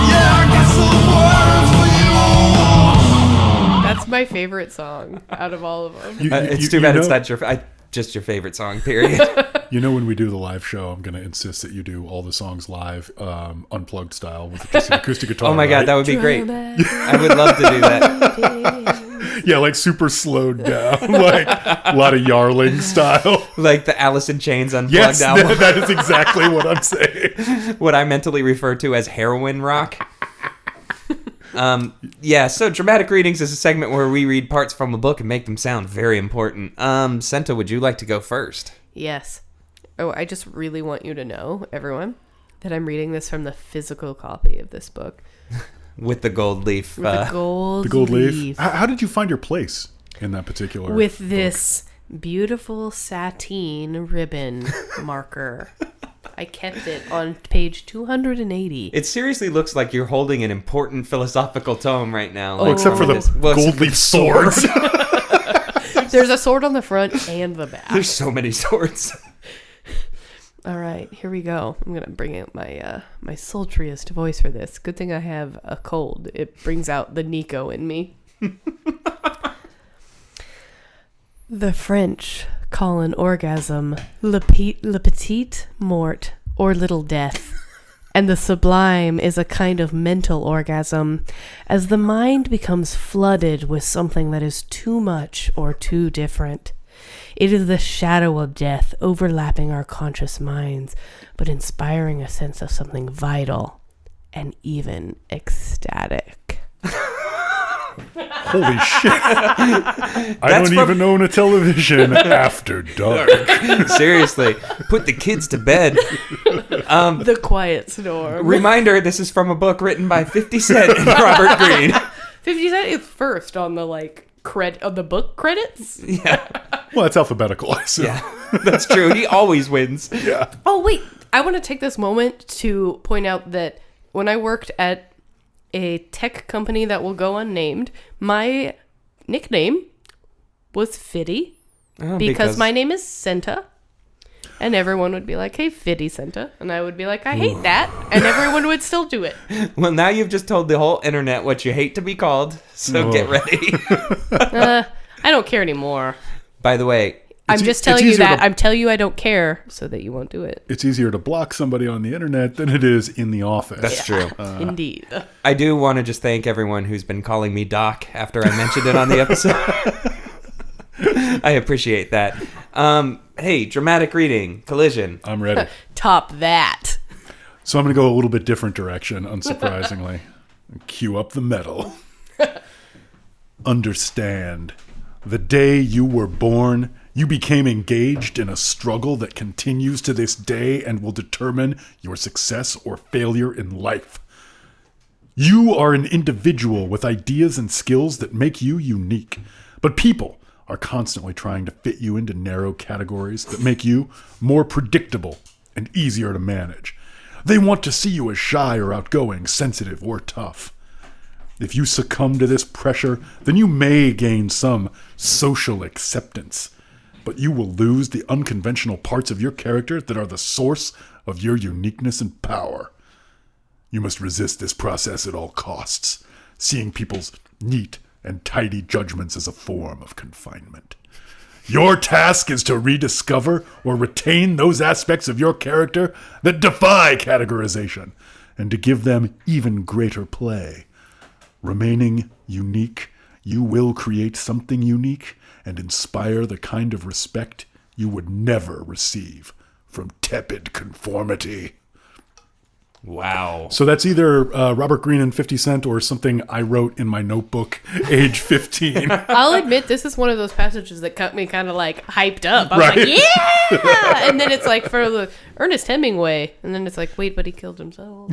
Yeah, I got some words for you. That's my favorite song out of all of them. It's too bad it's not just your favorite song, period. You know, when we do the live show, I'm going to insist that you do all the songs live, unplugged style with just an acoustic guitar. Oh my God, that would be great. I would love to do that. Yeah, like super slowed down, like a lot of Yarling style. Like the Alice in Chains Unplugged Yes, album. that is exactly what I'm saying. What I mentally refer to as heroin rock. So Dramatic Readings is a segment where we read parts from a book and make them sound very important. Centa, would you like to go first? Yes. Oh, I just really want you to know, everyone, that I'm reading this from the physical copy of this book. With the gold leaf. With the gold leaf. How did you find your place in that particular With book? this beautiful sateen ribbon marker. I kept it on page 280. It seriously looks like you're holding an important philosophical tome right now. Well, except for the gold leaf swords. There's a sword on the front and the back. There's so many swords. All right, here we go. I'm gonna bring out my my sultriest voice for this. Good thing I have a cold. It brings out the Nico in me. The French call an orgasm le petite mort, or little death. And the sublime is a kind of mental orgasm, as the mind becomes flooded with something that is too much or too different. It is the shadow of death overlapping our conscious minds, but inspiring a sense of something vital and even ecstatic. Holy shit. I don't even own a television after dark. Seriously, put the kids to bed. The Quiet Storm. Reminder, this is from a book written by 50 Cent and Robert Greene. 50 Cent is first on the of the book credits. Yeah. Well, it's alphabetical, I assume. Yeah, that's true. He always wins. Yeah. Oh, wait. I want to take this moment to point out that when I worked at a tech company that will go unnamed, my nickname was Fitty because my name is Centa. And everyone would be like, hey, Fitty Centa. And I would be like, I hate that. And everyone would still do it. Well, now you've just told the whole internet what you hate to be called, so get ready. I don't care anymore. By the way, I'm just telling you that. I'm telling you I don't care so that you won't do it. It's easier to block somebody on the internet than it is in the office. That's true. Indeed. I do want to just thank everyone who's been calling me Doc after I mentioned it on the episode. I appreciate that. Hey, dramatic reading, collision. I'm ready. Top that. So I'm going to go a little bit different direction, unsurprisingly. Cue up the metal. Understand. The day you were born, you became engaged in a struggle that continues to this day and will determine your success or failure in life. You are an individual with ideas and skills that make you unique, but people are constantly trying to fit you into narrow categories that make you more predictable and easier to manage. They want to see you as shy or outgoing, sensitive or tough. If you succumb to this pressure, then you may gain some social acceptance, but you will lose the unconventional parts of your character that are the source of your uniqueness and power. You must resist this process at all costs, seeing people's neat and tidy judgments as a form of confinement. Your task is to rediscover or retain those aspects of your character that defy categorization, and to give them even greater play. Remaining unique, you will create something unique and inspire the kind of respect you would never receive from tepid conformity. Wow. So that's either Robert Greene and 50 Cent or something I wrote in my notebook age 15. I'll admit this is one of those passages that got me kind of like hyped up. I was Right. like, yeah! And then it's like for the Ernest Hemingway. And then it's like, wait, but he killed himself.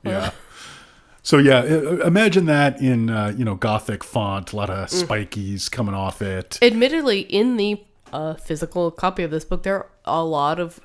Yeah. So yeah, imagine that in Gothic font, a lot of spikies coming off it. Admittedly, in the physical copy of this book, there are a lot of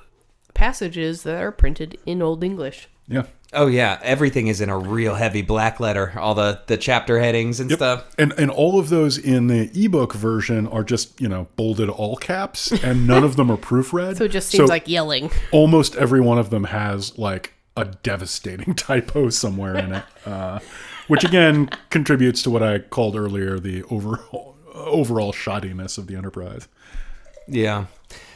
passages that are printed in Old English. Yeah. Oh yeah, everything is in a real heavy black letter. All the chapter headings and stuff. And all of those in the ebook version are just, bolded all caps, and none of them are proofread. So it just seems like yelling. Almost every one of them has like a devastating typo somewhere in it, which again contributes to what I called earlier the overall shoddiness of the Enterprise. Yeah.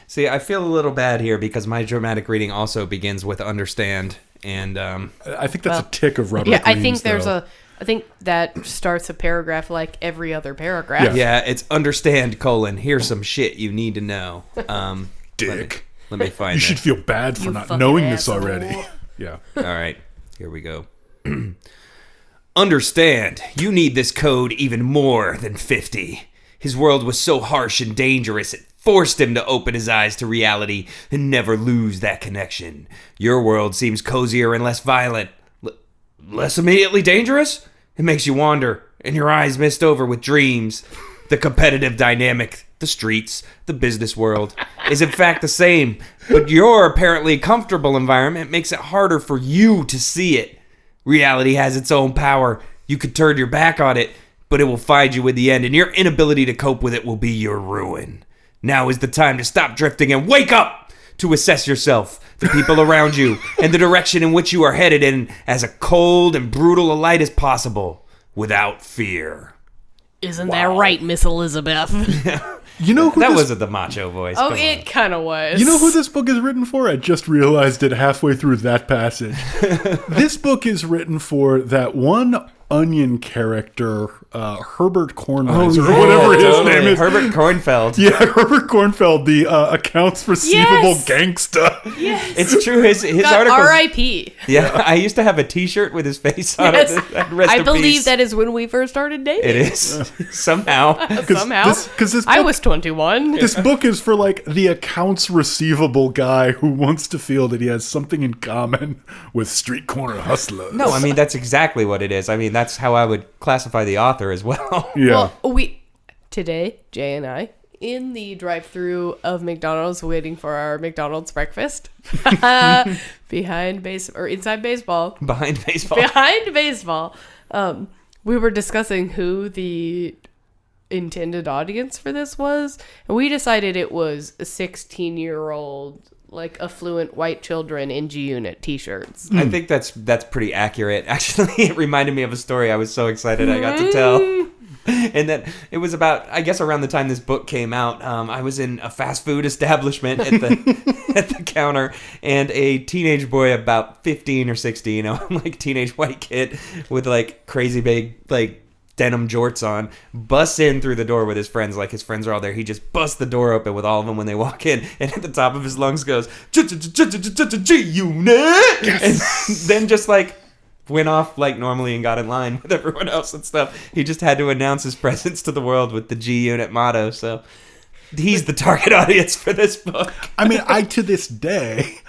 See, I feel a little bad here because my dramatic reading also begins with understand, and I think that's a tick of Robert Yeah, I Greene's, think though. I think that starts a paragraph like every other paragraph. yeah, it's understand : here's some shit you need to know. Dick. Let me find You that. should feel bad for You not fucking knowing this asshole. already. Yeah. All right, here we go. Understand, you need this code even more than 50. His world was so harsh and dangerous, it forced him to open his eyes to reality and never lose that connection. Your world seems cozier and less violent. Less immediately dangerous? It makes you wander, and your eyes mist over with dreams. The competitive dynamic, the streets, the business world, is in fact the same, but your apparently comfortable environment makes it harder for you to see it. Reality has its own power. You could turn your back on it, but it will find you in the end, and your inability to cope with it will be your ruin. Now is the time to stop drifting and wake up to assess yourself, the people around you, and the direction in which you are headed in as a cold and brutal a light as possible, without fear. Isn't that right, Miss Elizabeth? You know who That this, wasn't the macho voice. Oh, come on. it kind of was. You know who this book is written for? I just realized it halfway through that passage. This book is written for that one Onion character, Herbert Kornweiser, or whatever his name is. Herbert Kornfeld. Yeah, Herbert Kornfeld, the accounts receivable Yes! gangsta. Yes. It's true. His Got articles. R.I.P. Yeah, I used to have a T-shirt with his face on Yes. it. Rest I in believe peace. that is when we first started dating. It is somehow. Somehow. Because this I book- was 21. This book is for like the accounts receivable guy who wants to feel that he has something in common with street corner hustlers. No, I mean that's exactly what it is. I mean that's how I would classify the author as well. Yeah. Well, today, Jay and I, in the drive-through of McDonald's, waiting for our McDonald's breakfast, inside baseball, Behind baseball. behind baseball, we were discussing who the intended audience for this was, and we decided it was a 16-year-old, like affluent white children in G-Unit t-shirts. I think that's pretty accurate. Actually, it reminded me of a story I was so excited I got to tell. And then it was about, I guess, around the time this book came out. I was in a fast food establishment at the counter, and a teenage boy about 15 or 16, like teenage white kid with like crazy big like denim jorts on, busts in through the door with his friends. Like his friends are all there. He just busts the door open with all of them when they walk in, and at the top of his lungs goes G-Unit, and then just like went off like normally and got in line with everyone else and stuff. He just had to announce his presence to the world with the G-Unit motto. So he's the target audience for this book. I mean, to this day,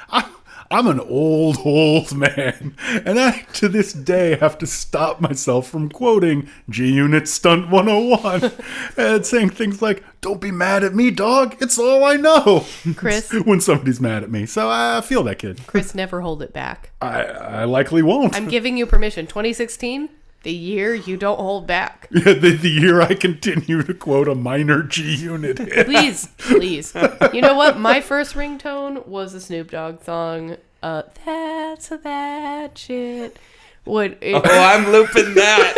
I'm an old man, and I, to this day, have to stop myself from quoting G-Unit Stunt 101 and saying things like, "Don't be mad at me, dog. It's all I know." Chris. When somebody's mad at me. So I feel that kid. Chris, never hold it back. I likely won't. I'm giving you permission. 2016, the year you don't hold back. Yeah, the year I continue to quote a minor G-Unit hit. Please. You know what? My first ringtone was a Snoop Dogg song. That's that shit. I'm looping that.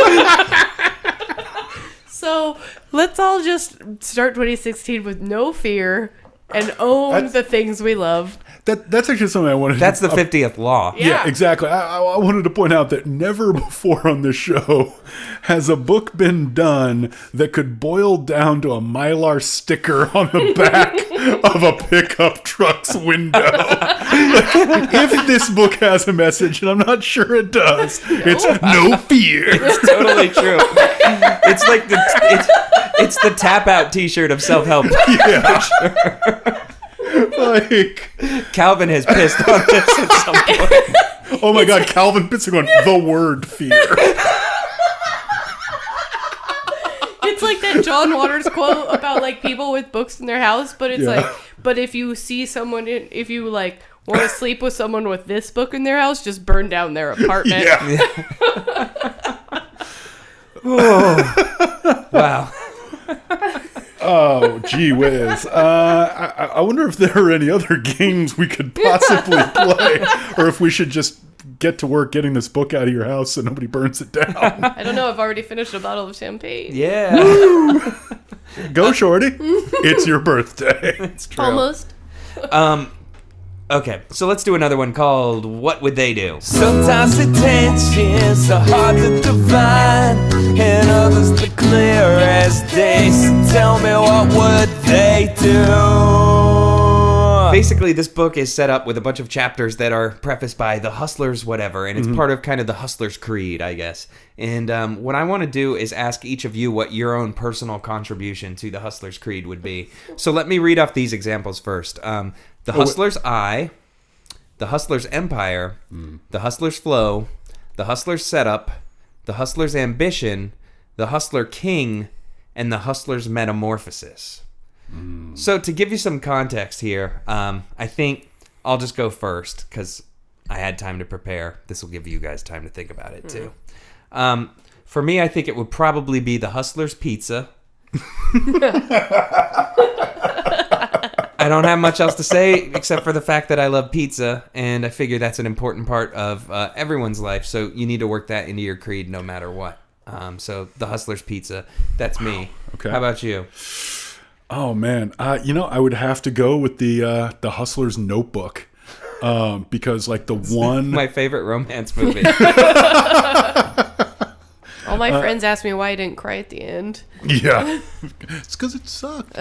So let's all just start 2016 with no fear and own the things we love. That's actually something I wanted That's to... the 50th law. Yeah, exactly. I wanted to point out that never before on this show has a book been done that could boil down to a Mylar sticker on the back of a pickup truck. truck's window. If this book has a message, and I'm not sure it does, it's no fear. It's totally true. It's like it's the tap out T-shirt of self-help. Yeah. Like, Calvin has pissed on this at some point. oh my God, Calvin pissing on the word fear. It's like that John Waters quote about like people with books in their house, but it's like, but if you see someone, if you like want to sleep with someone with this book in their house, just burn down their apartment. Oh. Wow. Oh, gee whiz. I wonder if there are any other games we could possibly play, or if we should just get to work getting this book out of your house so nobody burns it down. I don't know. I've already finished a bottle of champagne. Yeah. Go, Shorty. It's your birthday. It's true. Almost. Okay, so let's do another one called What Would They Do? Sometimes intentions are hard to divine, and others the clear as day. So tell me, what would they do? Basically, this book is set up with a bunch of chapters that are prefaced by the Hustler's whatever, and it's part of kind of the Hustler's creed, I guess. And what I want to do is ask each of you what your own personal contribution to the Hustler's creed would be. So let me read off these examples first. The Hustler's I, the Hustler's Empire, the Hustler's Flow, the Hustler's Setup, the Hustler's Ambition, the Hustler King, and the Hustler's Metamorphosis. So to give you some context here, I think I'll just go first because I had time to prepare. This will give you guys time to think about it too. For me, I think it would probably be the Hustler's Pizza. I don't have much else to say except for the fact that I love pizza, and I figure that's an important part of everyone's life, so you need to work that into your creed no matter what. So the Hustler's Pizza, that's me. Okay. How about you? Oh, man. I would have to go with the Hustler's Notebook. Because, like, the one... My favorite romance movie. All my friends ask me why I didn't cry at the end. Yeah. It's because it sucked.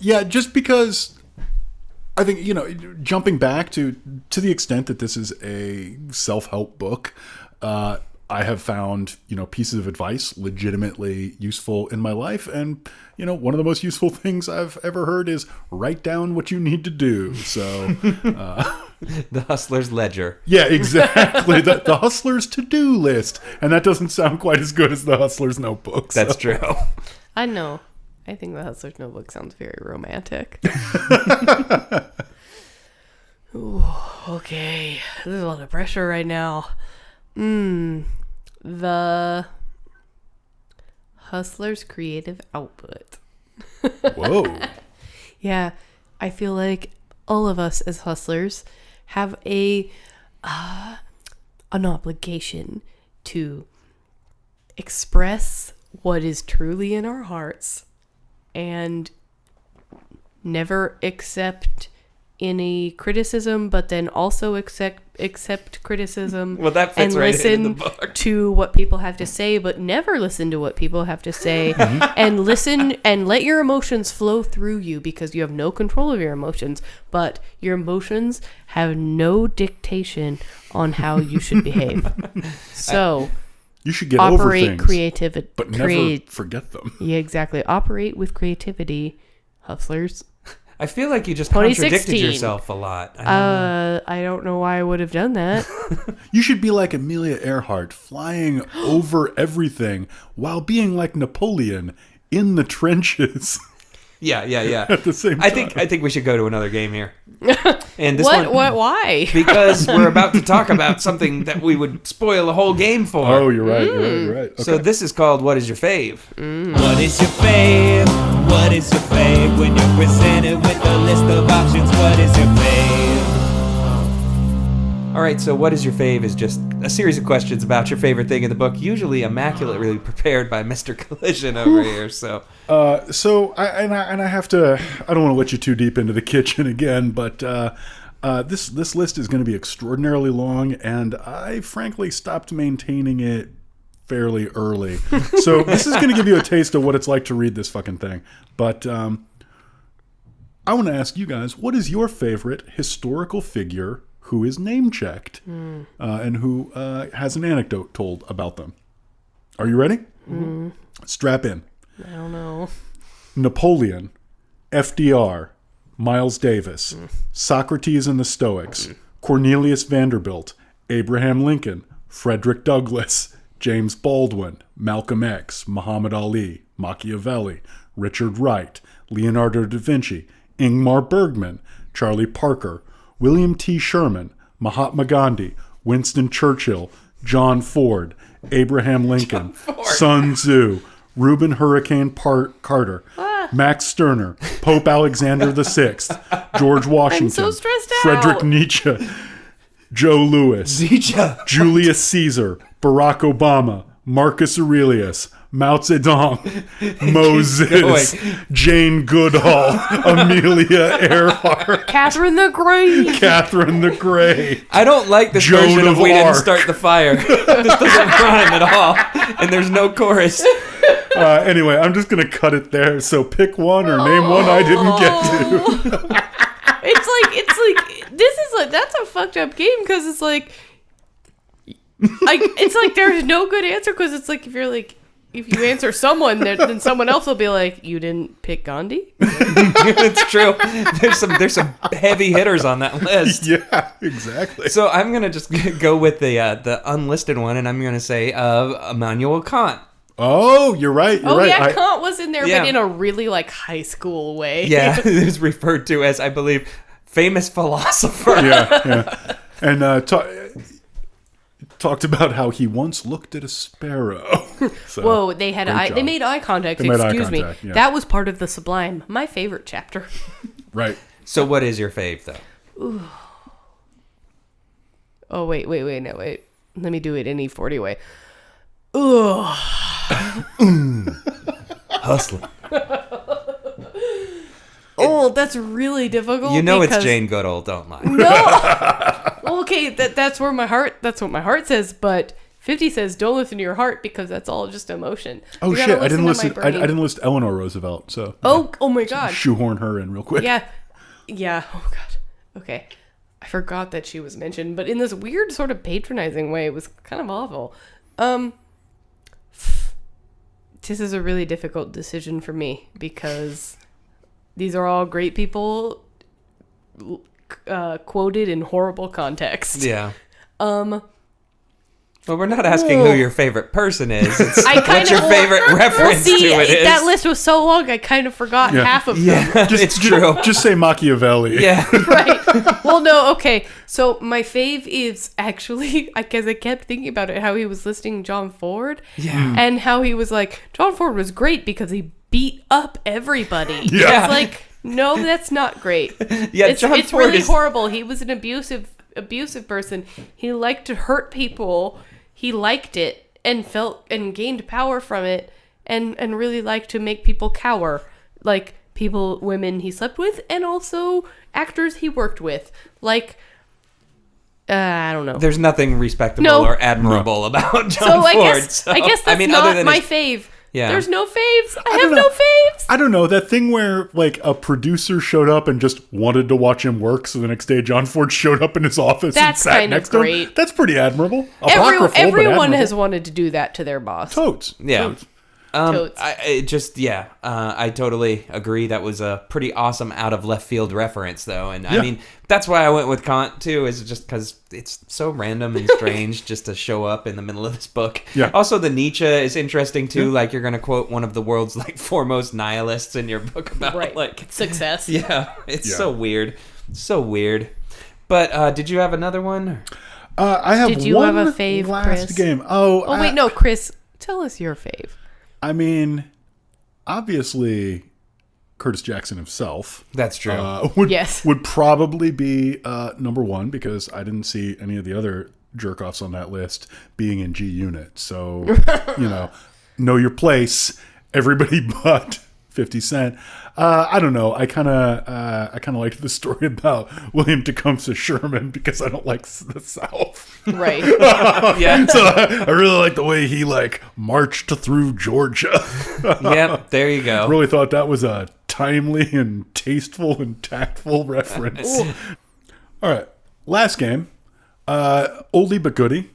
Yeah, just because I think, jumping back to the extent that this is a self-help book, I have found, pieces of advice legitimately useful in my life. And, one of the most useful things I've ever heard is write down what you need to do. So, The Hustler's Ledger. yeah, exactly. The Hustler's to-do list. And that doesn't sound quite as good as the Hustler's Notebook. So. That's true. I know. I think the Hustler's Notebook sounds very romantic. Ooh, okay. There's a lot of pressure right now. The Hustler's creative output. Whoa. Yeah, I feel like all of us as hustlers have an obligation to express what is truly in our hearts and never accept any criticism, but then also accept criticism. Well, that fits and right listen into the book. to what people have to say, but never listen to what people have to say. And listen and let your emotions flow through you, because you have no control of your emotions, but your emotions have no dictation on how you should behave. So You should get over operate things, creativity, but never forget them. Yeah, exactly. Operate with creativity, hustlers. I feel like you just contradicted 2016. yourself a lot. I don't know why I would have done that. You should be like Amelia Earhart, flying over everything while being like Napoleon in the trenches. Yeah. At the same time. I think we should go to another game here. And this What? one, Why? because we're about to talk about something that we would spoil a whole game for. Oh, you're right. You're right. Okay. So this is called What Is Your Fave? What is your fave? What is your fave? When you're presented with a list of options, what is your fave? All right, so What Is Your Fave is just a series of questions about your favorite thing in the book, usually immaculately prepared by Mr. Collision over here. So I have to. I don't want to let you too deep into the kitchen again, but this list is going to be extraordinarily long, and I frankly stopped maintaining it fairly early. So this is going to give you a taste of what it's like to read this fucking thing. But I want to ask you guys, what is your favorite historical figure who is name-checked and who has an anecdote told about them? Are you ready? Strap in. I don't know. Napoleon, FDR, Miles Davis, Socrates and the Stoics, Cornelius Vanderbilt, Abraham Lincoln, Frederick Douglass, James Baldwin, Malcolm X, Muhammad Ali, Machiavelli, Richard Wright, Leonardo da Vinci, Ingmar Bergman, Charlie Parker, William T. Sherman, Mahatma Gandhi, Winston Churchill, John Ford, Abraham Lincoln, Sun Tzu, Reuben Hurricane Carter, Max Stirner, Pope Alexander VI, George Washington, I'm so stressed out. Frederick Nietzsche, Joe Louis, Julius Caesar, Barack Obama, Marcus Aurelius, Mao Zedong, Moses, Jane Goodall, Amelia Earhart, Catherine the Great. Catherine the Great. I don't like this Joan version of of We Didn't Arc. Start the Fire. This doesn't rhyme at all. And there's no chorus. Anyway, I'm just going to cut it there. So pick one or name one I didn't get to. That's a fucked up game because it's like there's no good answer because it's like if you answer someone, then someone else will be like, you didn't pick Gandhi? It's true. There's some heavy hitters on that list. Yeah, exactly. So I'm gonna just go with the unlisted one, and I'm gonna say Immanuel Kant. Oh, you're right. You're right. Yeah, Kant was in there, Yeah. but in a really high school way. Yeah, it is referred to as, I believe, famous philosopher. Yeah. And talked about how he once looked at a sparrow. So, Whoa, they had great job. they made eye contact. They made eye Excuse me. contact, yeah. That was part of the Sublime. My favorite chapter. Right. So what is your fave, though? Oh wait. Let me do it in E40 way. Ugh. Hustling. Oh, that's really difficult. You know it's because- Jane Goodall, don't lie. No. Well, okay, that's what my heart says, but 50 says don't listen to your heart because that's all just emotion. Oh You gotta shit! I didn't to listen. my I brain. didn't list Eleanor Roosevelt. So Oh my god. shoehorn her in real quick. Yeah. Oh god. Okay. I forgot that she was mentioned, but in this weird sort of patronizing way, it was kind of awful. This is a really difficult decision for me because these are all great people quoted in horrible context. Yeah. Well, we're not asking who your favorite person is. It's what's your favorite reference to it is. That list was so long, I kind of forgot half of them. Yeah, it's true. Just say Machiavelli. Yeah. Right. Well, no, okay. So my fave is actually, because I kept thinking about it, how he was listing John Ford. Yeah. And how he was like, John Ford was great because he beat up everybody. Yeah. It's like, no, that's not great. Yeah, it's John Ford really is horrible. He was an abusive person. He liked to hurt people. He liked it and felt and gained power from it and really liked to make people cower. Like people, women he slept with and also actors he worked with. Like, I don't know. There's nothing respectable No. or admirable about John So Ford. I guess that's other not than my his- fave. Yeah. There's no faves. I have don't no know. faves. I don't know, that thing where like a producer showed up and just wanted to watch him work, so the next day John Ford showed up in his office and That's sat kind of next to him. great. That's pretty admirable. Apocryphal, but Everyone admirable. has wanted to do that to their boss. Totes. Yeah. Totes. Totes. I totally agree. That was a pretty awesome out of left field reference, though, and I Yeah. mean that's why I went with Kant too. Is just because it's so random and strange just to show up in the middle of this book. Yeah. Also, the Nietzsche is interesting too. Like you're gonna quote one of the world's foremost nihilists in your book about Right. Success. Yeah, it's Yeah. so weird, so weird. But did you have another one? I have Did you one have a fave, last Chris? game. Oh, wait, no, Chris, tell us your fave. I mean, obviously, Curtis Jackson himself That's true. Yes. would probably be number one because I didn't see any of the other jerk-offs on that list being in G Unit. So, know your place. Everybody but 50 Cent. I don't know. I kind of liked the story about William Tecumseh Sherman because I don't like the South. Right. yeah, So I really like the way he marched through Georgia. yep. There you go. Really thought that was a timely and tasteful and tactful reference. All right, last game. Oldie but goodie.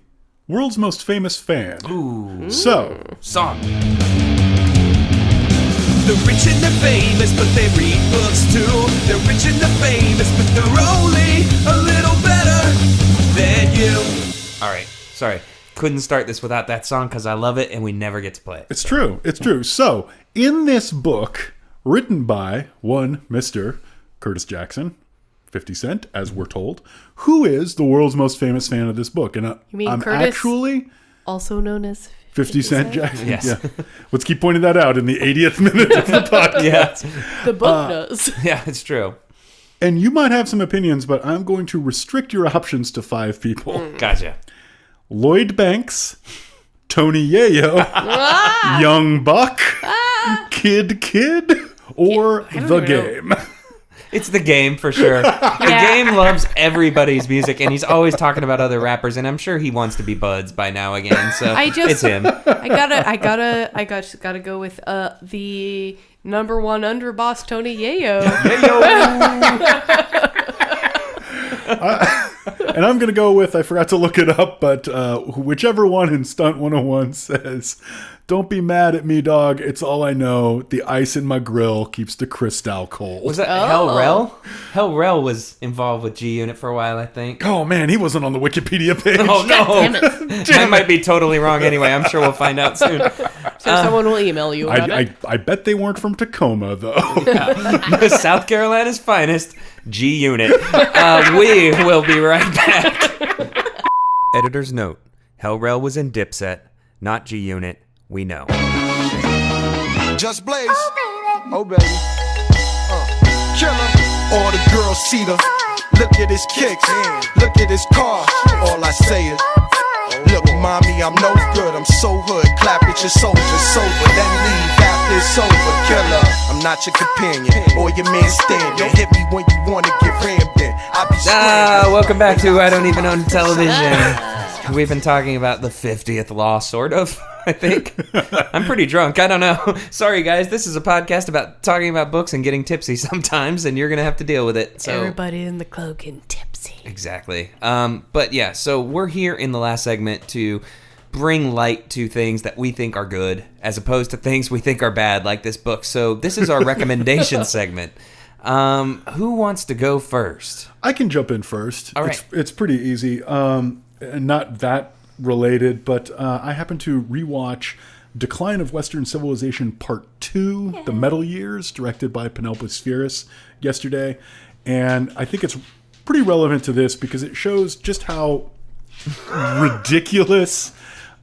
World's most famous fan. Ooh. So, Song. The rich and the famous, but they read books too. They're rich and the famous, but they're only a little better than you. All right. Sorry. Couldn't start this without that song because I love it and we never get to play it. it's true. It's true. So, in this book, written by one Mr. Curtis Jackson, 50 Cent, as we're told, who is the world's most famous fan of this book? And You mean I'm Curtis? actually Also known as 50 Cent Jackson. Yes. Yeah. Let's keep pointing that out in the 80th minute of the podcast. Yeah. The book does. Yeah, it's true. And you might have some opinions, but I'm going to restrict your options to 5 people. Gotcha. Lloyd Banks, Tony Yayo, Young Buck, Kid, or The even know. Game. It's The Game for sure. The Game loves everybody's music, and he's always talking about other rappers, and I'm sure he wants to be buds by now again. So it's him. I gotta go with the number one underboss Tony Yayo. And I'm going to go with, I forgot to look it up, but whichever one in Stunt 101 says, "Don't be mad at me, dog. It's all I know. The ice in my grill keeps the crystal cold." Was that Hell Rel? Hell Rel was involved with G Unit for a while, I think. Oh, man, he wasn't on the Wikipedia page. Oh, Damn no. it. I might be totally wrong anyway. I'm sure we'll find out soon. So someone will email you about it. I bet they weren't from Tacoma, though. South Carolina's finest, G Unit. We will be right back. Editor's note. Hell Rel was in Dipset, not G Unit. We know. Just Blaze. Oh, baby. Killer. All the girls see the. Look at his kicks. Look at his car. All I say is, look, mommy, I'm no good. I'm so hood. Clap at your soldiers sober. Then leave after it's over. Killer. I'm not your companion or your man standing. Hit me when you want to get rammed in. I be Welcome back to I Don't Even Own Television. We've been talking about the 50th law, sort of, I think. I'm pretty drunk. I don't know. Sorry, guys. This is a podcast about talking about books and getting tipsy sometimes, and you're going to have to deal with it. So Everybody in the club getting tipsy. Exactly. But yeah, so we're here in the last segment to bring light to things that we think are good as opposed to things we think are bad, like this book. So this is our recommendation segment. Who wants to go first? I can jump in first. All right. It's pretty easy. Not that related, but I happened to rewatch Decline of Western Civilization Part 2, The Metal Years, directed by Penelope Spheris yesterday. And I think it's pretty relevant to this because it shows just how ridiculous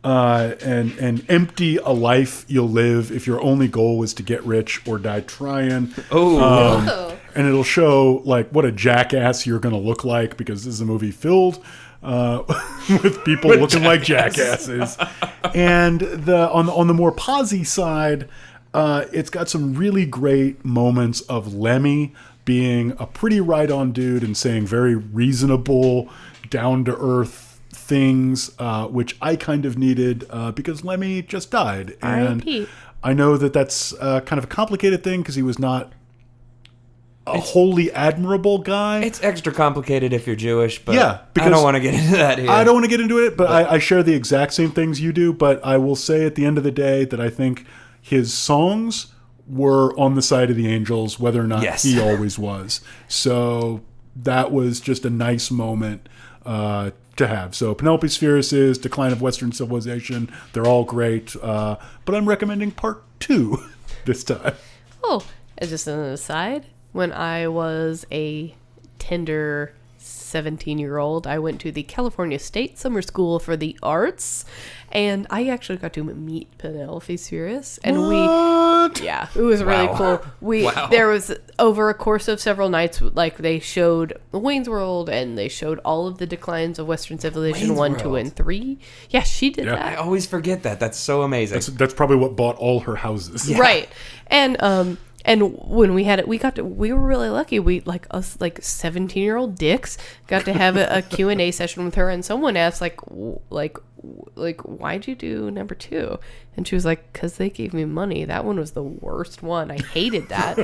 and empty a life you'll live if your only goal was to get rich or die trying. And it'll show like what a jackass you're going to look like because this is a movie filled with people looking like jackasses. And on the more posy side, it's got some really great moments of Lemmy being a pretty right-on dude and saying very reasonable, down-to-earth things, which I kind of needed because Lemmy just died. And R.I.P. I know that that's kind of a complicated thing because he was not a wholly admirable guy. It's extra complicated if you're Jewish, but Yeah, because I don't want to get into that here. I don't want to get into it, but I share the exact same things you do. But I will say at the end of the day that I think his songs were on the side of the angels, whether or not Yes. he always was. So that was just a nice moment to have. So Penelope Spheris' Decline of Western Civilization, they're all great. But I'm recommending part 2 this time. Oh, and just an aside, when I was a tender 17-year-old, I went to the California State Summer School for the Arts, and I actually got to meet Penelope Spheris, and it was really cool. There was, over a course of several nights, like they showed Wayne's World, and they showed all of the declines of Western Civilization Wayne's 1, 2, World. and 3. Yeah, she did I always forget that. That's so amazing. That's probably what bought all her houses. Right. And And when we had it, we were really lucky. We, like, us, like, 17-year-old dicks got to have a Q&A session with her, and someone asked, like, why'd you do number 2? And she was like, because they gave me money. That one was the worst one. I hated that.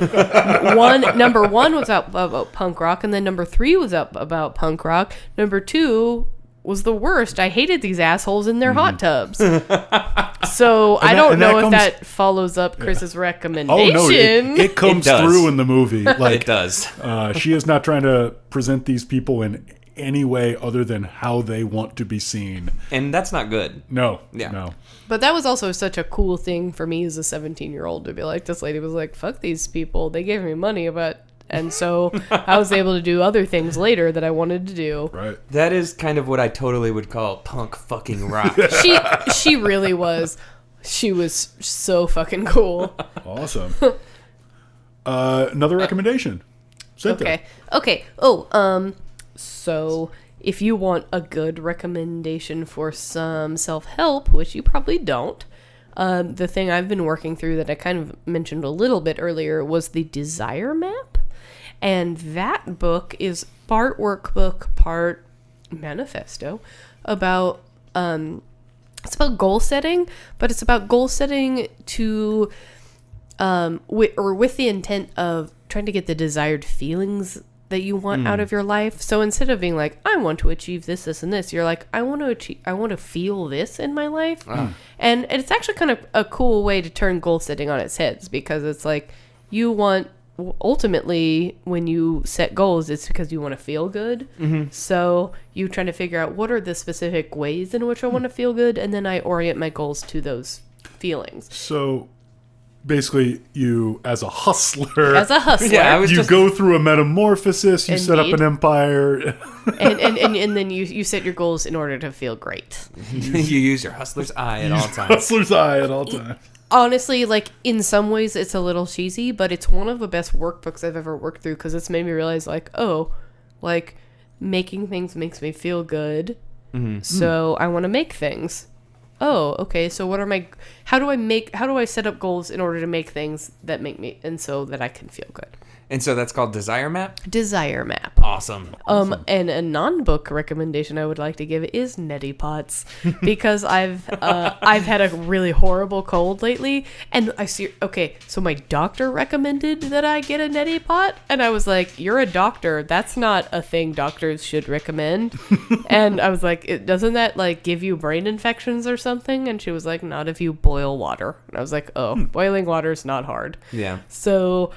Number 1 was about punk rock, and then number 3 was about punk rock. Number 2 was the worst. I hated these assholes in their hot tubs. So I don't know if that follows up Chris's recommendation. Oh, no, it comes through in the movie. Like, it does. She is not trying to present these people in any way other than how they want to be seen. And that's not good. No. Yeah. No. But that was also such a cool thing for me as a 17-year-old to be like, this lady was like, fuck these people. They gave me money, and so I was able to do other things later that I wanted to do. Right. That is kind of what I totally would call punk fucking rock. She really was. She was so fucking cool. Awesome. Another recommendation. Centa. Okay. So if you want a good recommendation for some self-help, which you probably don't, the thing I've been working through that I kind of mentioned a little bit earlier was the Desire Map. And that book is part workbook, part manifesto about, it's about goal setting, but it's about goal setting to, with the intent of trying to get the desired feelings that you want out of your life. So instead of being like, I want to achieve this, this, and this, you're like, I want to feel this in my life. And it's actually kind of a cool way to turn goal setting on its heads, because it's like, you want, ultimately, when you set goals, it's because you want to feel good. So you trying to figure out what are the specific ways in which I want to feel good, and then I orient my goals to those feelings. So basically, you, as a hustler, Yeah, go through a metamorphosis, you set up an empire. and then you set your goals in order to feel great. You use your hustler's eye at all times. Hustler's eye at all times. Honestly, like, in some ways it's a little cheesy, but it's one of the best workbooks I've ever worked through, because it's made me realize, like, making things makes me feel good. So I want to make things. Oh, okay. So how do I set up goals in order to make things that make me, and so that I can feel good? And so that's called Desire Map? Desire Map. Awesome. And a non-book recommendation I would like to give is Neti Pots, because I've had a really horrible cold lately, and so my doctor recommended that I get a Neti Pot, and I was like, you're a doctor, that's not a thing doctors should recommend. And I was like, doesn't that, like, give you brain infections or something? And she was like, not if you boil water. And I was like, boiling water is not hard. Yeah. So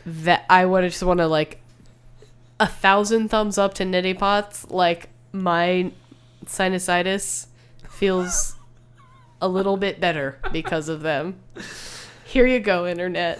that I just want to, like, 1,000 thumbs up to Neti Pots. Like, my sinusitis feels a little bit better because of them. Here you go, internet.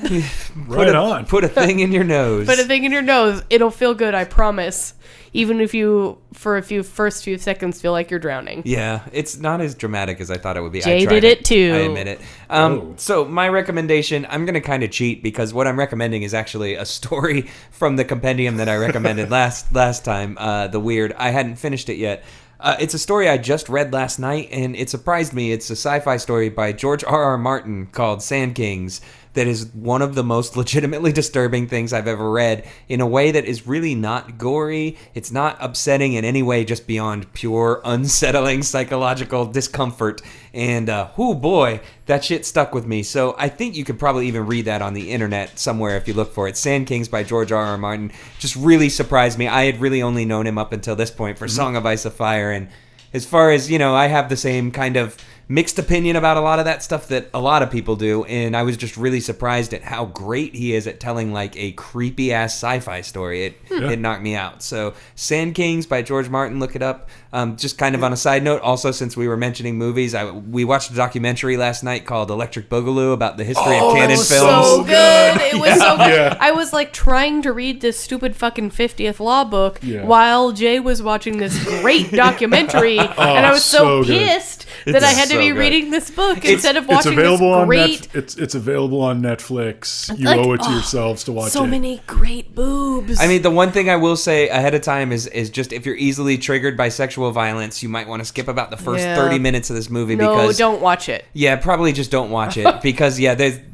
On. Put a thing in your nose. Put a thing in your nose. It'll feel good, I promise. Even if you, for a first few seconds, feel like you're drowning. Yeah, it's not as dramatic as I thought it would be. Jay I tried did it too. I admit it. So my recommendation, I'm going to kind of cheat, because what I'm recommending is actually a story from the compendium that I recommended last time, The Weird. I hadn't finished it yet. It's a story I just read last night, and it surprised me. It's a sci-fi story by George R.R. Martin called Sandkings that is one of the most legitimately disturbing things I've ever read, in a way that is really not gory. It's not upsetting in any way, just beyond pure unsettling psychological discomfort. And oh boy, that shit stuck with me. So I think you could probably even read that on the internet somewhere if you look for it. Sandkings by George R.R. Martin just really surprised me. I had really only known him up until this point for Song of Ice and Fire, and as far as, I have the same kind of mixed opinion about a lot of that stuff that a lot of people do, and I was just really surprised at how great he is at telling, like, a creepy ass sci-fi story. It knocked me out. So Sandkings by George Martin, look it up. Just kind of on a side note, also, since we were mentioning movies, we watched a documentary last night called Electric Boogaloo about the history of canon films. So good. It was so good. Yeah. I was, like, trying to read this stupid fucking 50th Law book while Jay was watching this great documentary, and I was so pissed that I had to be reading this book instead of watching this great... It's available on Netflix. You owe it to yourselves to watch it. So many great boobs. I mean, the one thing I will say ahead of time is just, if you're easily triggered by sexual violence, you might want to skip about the first 30 minutes of this movie. No, don't watch it. Yeah, probably just don't watch it, because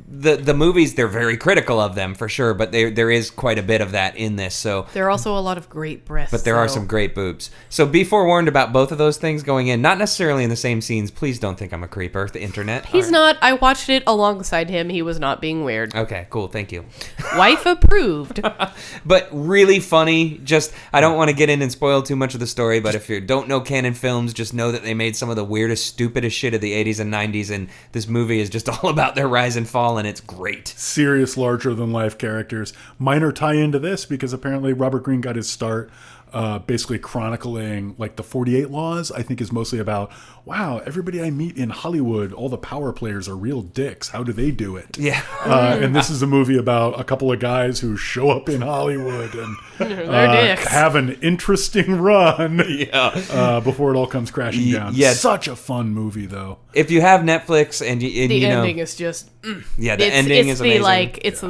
the movies, they're very critical of them for sure, but there is quite a bit of that in this. So There are also a lot of great breasts. but there are some great boobs. So be forewarned about both of those things going in. Not necessarily in the same scenes. Please don't think I'm a creeper. The internet. He's not. I watched it alongside him. He was not being weird. Okay, cool. Thank you. Wife approved. But really funny. Just, I don't want to get in and spoil too much of the story, but if you don't know canon films, just know that they made some of the weirdest, stupidest shit of the 80s and 90s, and this movie is just all about their rise and fall, and it's great. Serious, larger-than-life characters. Minor tie-in to this, because apparently Robert Greene got his start basically chronicling like the 48 Laws. I think is mostly about, wow, everybody I meet in Hollywood, all the power players are real dicks. How do they do it? Yeah. And this is a movie about a couple of guys who show up in Hollywood and They're dicks. have an interesting run Yeah. before it all comes crashing down. yeah. Such a fun movie, though. If you have Netflix and The you know, ending is just. yeah, the ending is amazing. It's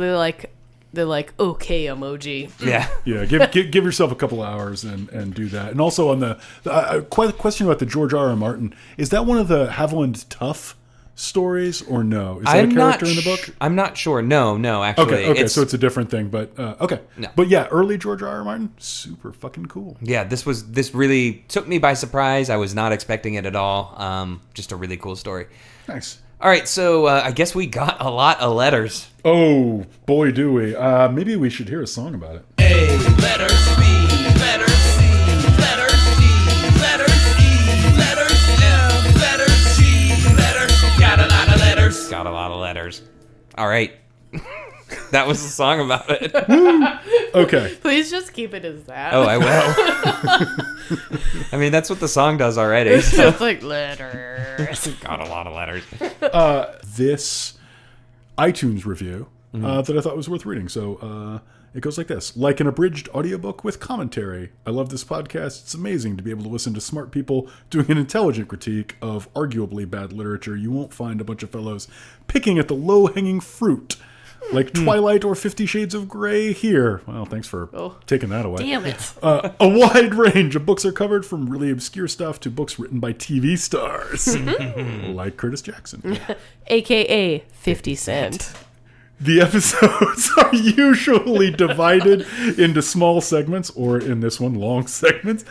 the okay emoji. Yeah. Yeah, give yourself a couple hours and do that. And also on the question about the George R. R. Martin, is that one of the Haviland Tough stories or no? Is that a character in the book? I'm not sure. No, actually. Okay, so it's a different thing, but okay. No. But yeah, early George R. R. Martin, super fucking cool. Yeah, this really took me by surprise. I was not expecting it at all. Just a really cool story. Nice. All right, so I guess we got a lot of letters. Oh, boy, do we. Maybe we should hear a song about it. A, letter B, letter C, letter D, letter E, letter F, letter G, letter. Got a lot of letters. Got a lot of letters. All right. That was the song about it. Okay. Please just keep it as that. Oh, I will. I mean, that's what the song does already. It's So. just like letters. Got a lot of letters. This iTunes review that I thought was worth reading. So it goes like this. Like an abridged audiobook with commentary. I love this podcast. It's amazing to be able to listen to smart people doing an intelligent critique of arguably bad literature. You won't find a bunch of fellows picking at the low-hanging fruit. Like Twilight or 50 Shades of Grey here. Well, thanks for taking that away. Damn it. A wide range of books are covered, from really obscure stuff to books written by TV stars. Like Curtis Jackson. AKA 50 Cent. The episodes are usually divided into small segments, or in this one, long segments,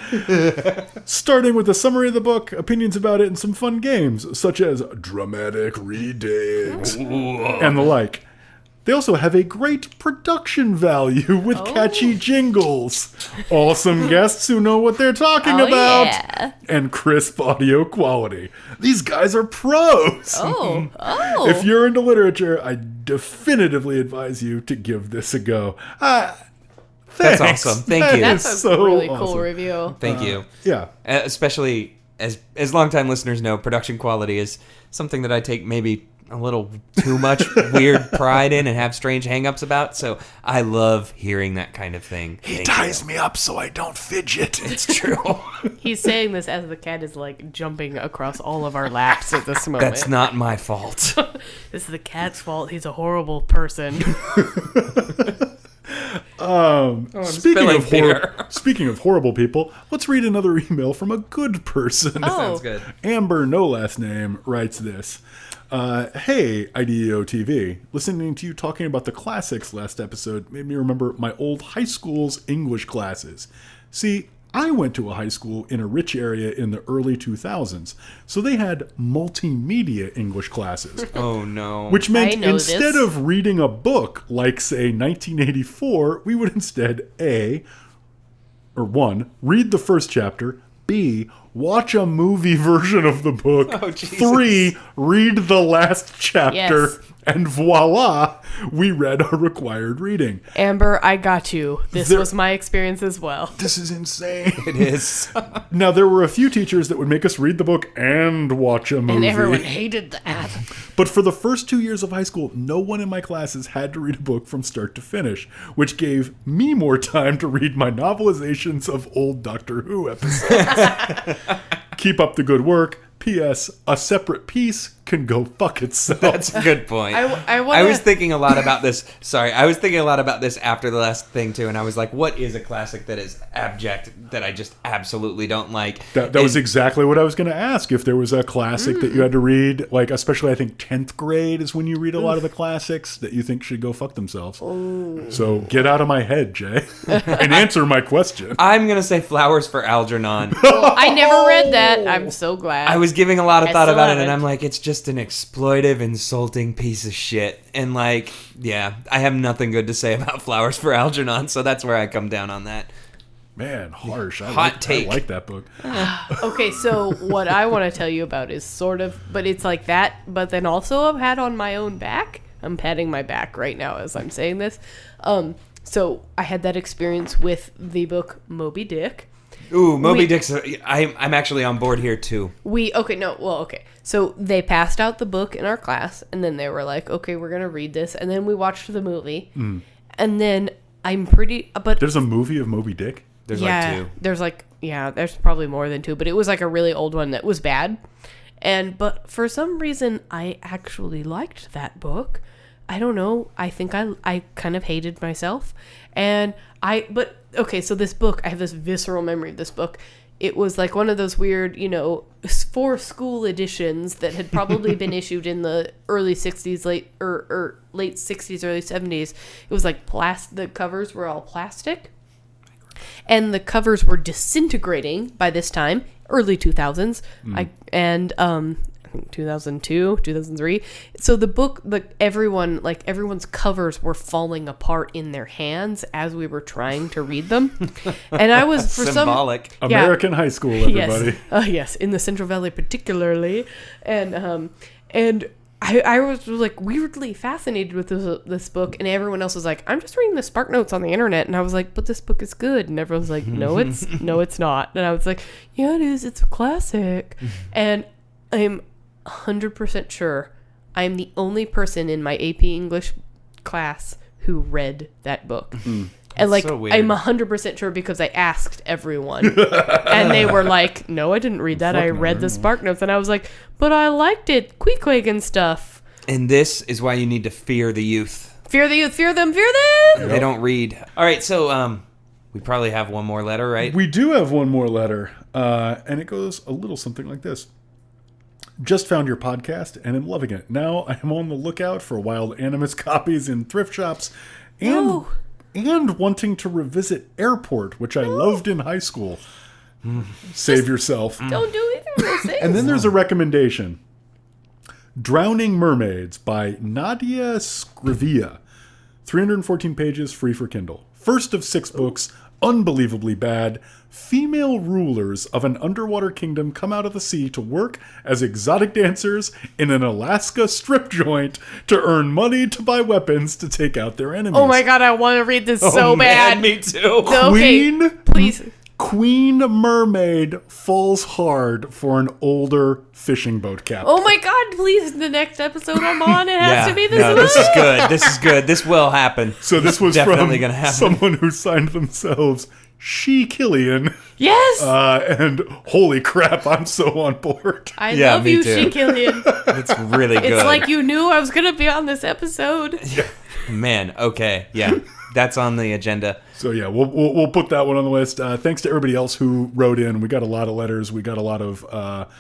starting with a summary of the book, opinions about it, and some fun games, such as dramatic readings and the like. They also have a great production value with catchy jingles, awesome guests who know what they're talking about, and crisp audio quality. These guys are pros. Oh. If you're into literature, I definitively advise you to give this a go. That's Thanks. awesome. Thank you. That's a so really cool awesome. review. Thank you. Yeah. Especially as longtime listeners know, production quality is something that I take maybe a little too much weird pride in and have strange hang-ups about. So I love hearing that kind of thing. He ties me up so I don't fidget. It's true. He's saying this as the cat is like jumping across all of our laps at this moment. That's not my fault. This is the cat's fault. He's a horrible person. Speaking of horrible people, let's read another email from a good person. Sounds good. Amber, no last name, writes this. Hey, IDEO TV. Listening to you talking about the classics last episode made me remember my old high school's English classes. See, I went to a high school in a rich area in the early 2000s, so they had multimedia English classes. Oh, no. Which meant I know instead this. of reading a book like, say, 1984, we would instead one, read the first chapter, B, watch a movie version of the book, Oh, Jesus. 3, read the last chapter, Yes. and voila, we read our required reading. Amber, I got you. This There- was my experience as well. This is insane. It is. Now, there were a few teachers that would make us read the book and watch a movie. And everyone hated that. But for the first 2 years of high school, no one in my classes had to read a book from start to finish, which gave me more time to read my novelizations of old Doctor Who episodes. Keep up the good work. P.S. A separate piece can go fuck itself. That's a good point. I was thinking a lot about this. Sorry, I was thinking a lot about this after the last thing too, and I was like, "What is a classic that is abject that I just absolutely don't like?" That was exactly what I was going to ask. If there was a classic that you had to read, like especially I think 10th grade is when you read a lot of the classics that you think should go fuck themselves. So get out of my head, Jay, and answer my question. I'm gonna say Flowers for Algernon. I never read that. I'm so glad. I was giving a lot of I thought still about it, and haven't. I'm like, it's just an exploitive, insulting piece of shit. And like, yeah, I have nothing good to say about Flowers for Algernon, so that's where I come down on that. Man, harsh. Hot take. I like that book. Okay, so what I want to tell you about is sort of, but it's like that, but then also I've had on my own back. I'm patting my back right now as I'm saying this. So I had that experience with the book Moby Dick. Ooh, Moby Dick's. I'm actually on board here too. Okay. So they passed out the book in our class, and then they were like, okay, we're going to read this. And then we watched the movie. And then but There's a movie of Moby Dick? There's like 2. There's probably more than 2, but it was like a really old one that was bad. But for some reason, I actually liked that book. I don't know. I think I kind of hated myself. So this book, I have this visceral memory of this book. It was like one of those weird, for school editions that had probably been issued in the early 60s, late 60s, early 70s. It was like the covers were all plastic. And the covers were disintegrating by this time, early 2000s. I think 2002, 2003. So the book, everyone's covers were falling apart in their hands as we were trying to read them. And I was symbolic. American high school, everybody. Yes, in the Central Valley particularly. And I was like weirdly fascinated with this book, and everyone else was like, I'm just reading the Spark Notes on the internet. And I was like, but this book is good. And everyone's like, no, it's not. And I was like, yeah, it is. It's a classic. And I'm 100% sure I'm the only person in my AP English class who read that book. And so weird. I'm 100% sure because I asked everyone. And they were like, no, I didn't read that. I read the Spark Notes. And I was like, but I liked it. Queequeg and stuff. And this is why you need to fear the youth. Fear the youth. Fear them. Fear them. They don't read. All right, so we probably have one more letter, right? We do have one more letter. And it goes a little something like this. Just found your podcast and am loving it. Now I am on the lookout for Wild Animus copies in thrift shops and wanting to revisit Airport, which I loved in high school. Save yourself. Don't do either of those things. And then there's a recommendation. Drowning Mermaids by Nadia Scrivia. 314 pages, free for Kindle. First of 6 books, unbelievably bad. Female rulers of an underwater kingdom come out of the sea to work as exotic dancers in an Alaska strip joint to earn money to buy weapons to take out their enemies. Oh my god, I want to read this so bad. Me too. Okay, please. Queen Mermaid falls hard for an older fishing boat captain. Oh my god, please, the next episode I'm on, it has to be this one. This is good. This is good. This will happen. So this was definitely from gonna happen. Someone who signed themselves She Killian. Yes! And holy crap, I'm so on board. I love me you, too. She Killian. It's really good. It's like you knew I was going to be on this episode. Man, okay. Yeah, that's on the agenda. So yeah, we'll put that one on the list. Thanks to everybody else who wrote in. We got a lot of letters. We got a lot of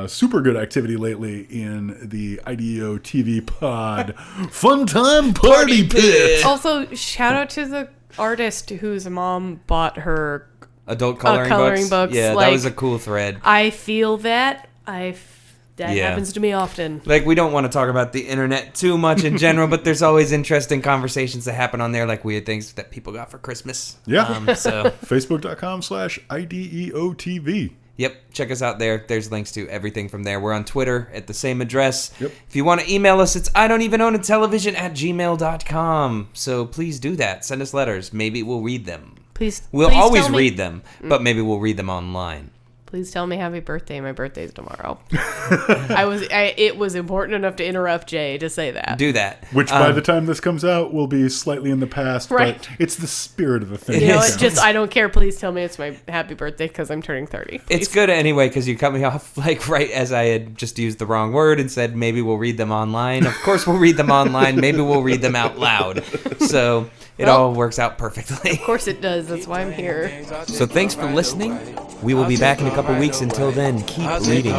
super good activity lately in the IDEO TV pod. Fun time party pit. Also, shout out to the artist whose mom bought her Adult coloring books. Yeah, that was a cool thread. I feel that. That happens to me often. Like, we don't want to talk about the internet too much in general, but there's always interesting conversations that happen on there, like weird things that people got for Christmas. Yeah. So Facebook.com/IDEOTV. Yep, check us out there. There's links to everything from there. We're on Twitter at the same address. Yep. If you want to email us, it's idon'tevenowntelevision@gmail.com. So please do that. Send us letters. Maybe we'll read them. Please. We'll please always tell me- read them, but maybe we'll read them online. please tell me happy birthday. My birthday's tomorrow. It was important enough to interrupt Jay to say that. Do that. Which by the time this comes out will be slightly in the past, Right. but it's the spirit of the thing. You know, Yes. it's just, I don't care. Please tell me it's my happy birthday because I'm turning 30. Please. It's good anyway because you cut me off like right as I had just used the wrong word and said maybe we'll read them online. Of course we'll read them online. Maybe we'll read them out loud. So it all works out perfectly. Of course it does. That's why I'm here. So thanks for listening. We will be back in a couple weeks. Until then, keep reading.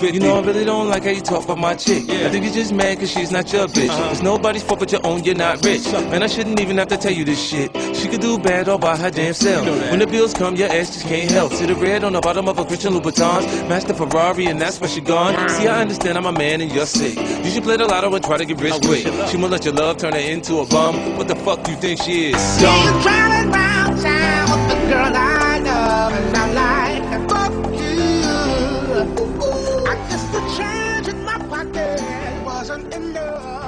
You know, I really don't like how you talk about my chick. I think you're just mad cause she's not your bitch. It's nobody's fault but your own, you're not rich. Man, I shouldn't even have to tell you this shit. She could do bad all by her damn self. When the bills come, your ass just can't help. See the red on the bottom of a Christian Louboutins, match the Ferrari, and that's where she gone. See, I understand I'm a man and you're sick. You should play the lotto and try to get rich quick. She won't let your love turn her into a bum. What the fuck do you think she is? She's driving round town with the girl I love, and I'm like, fuck you. I guess the change in my pocket wasn't enough.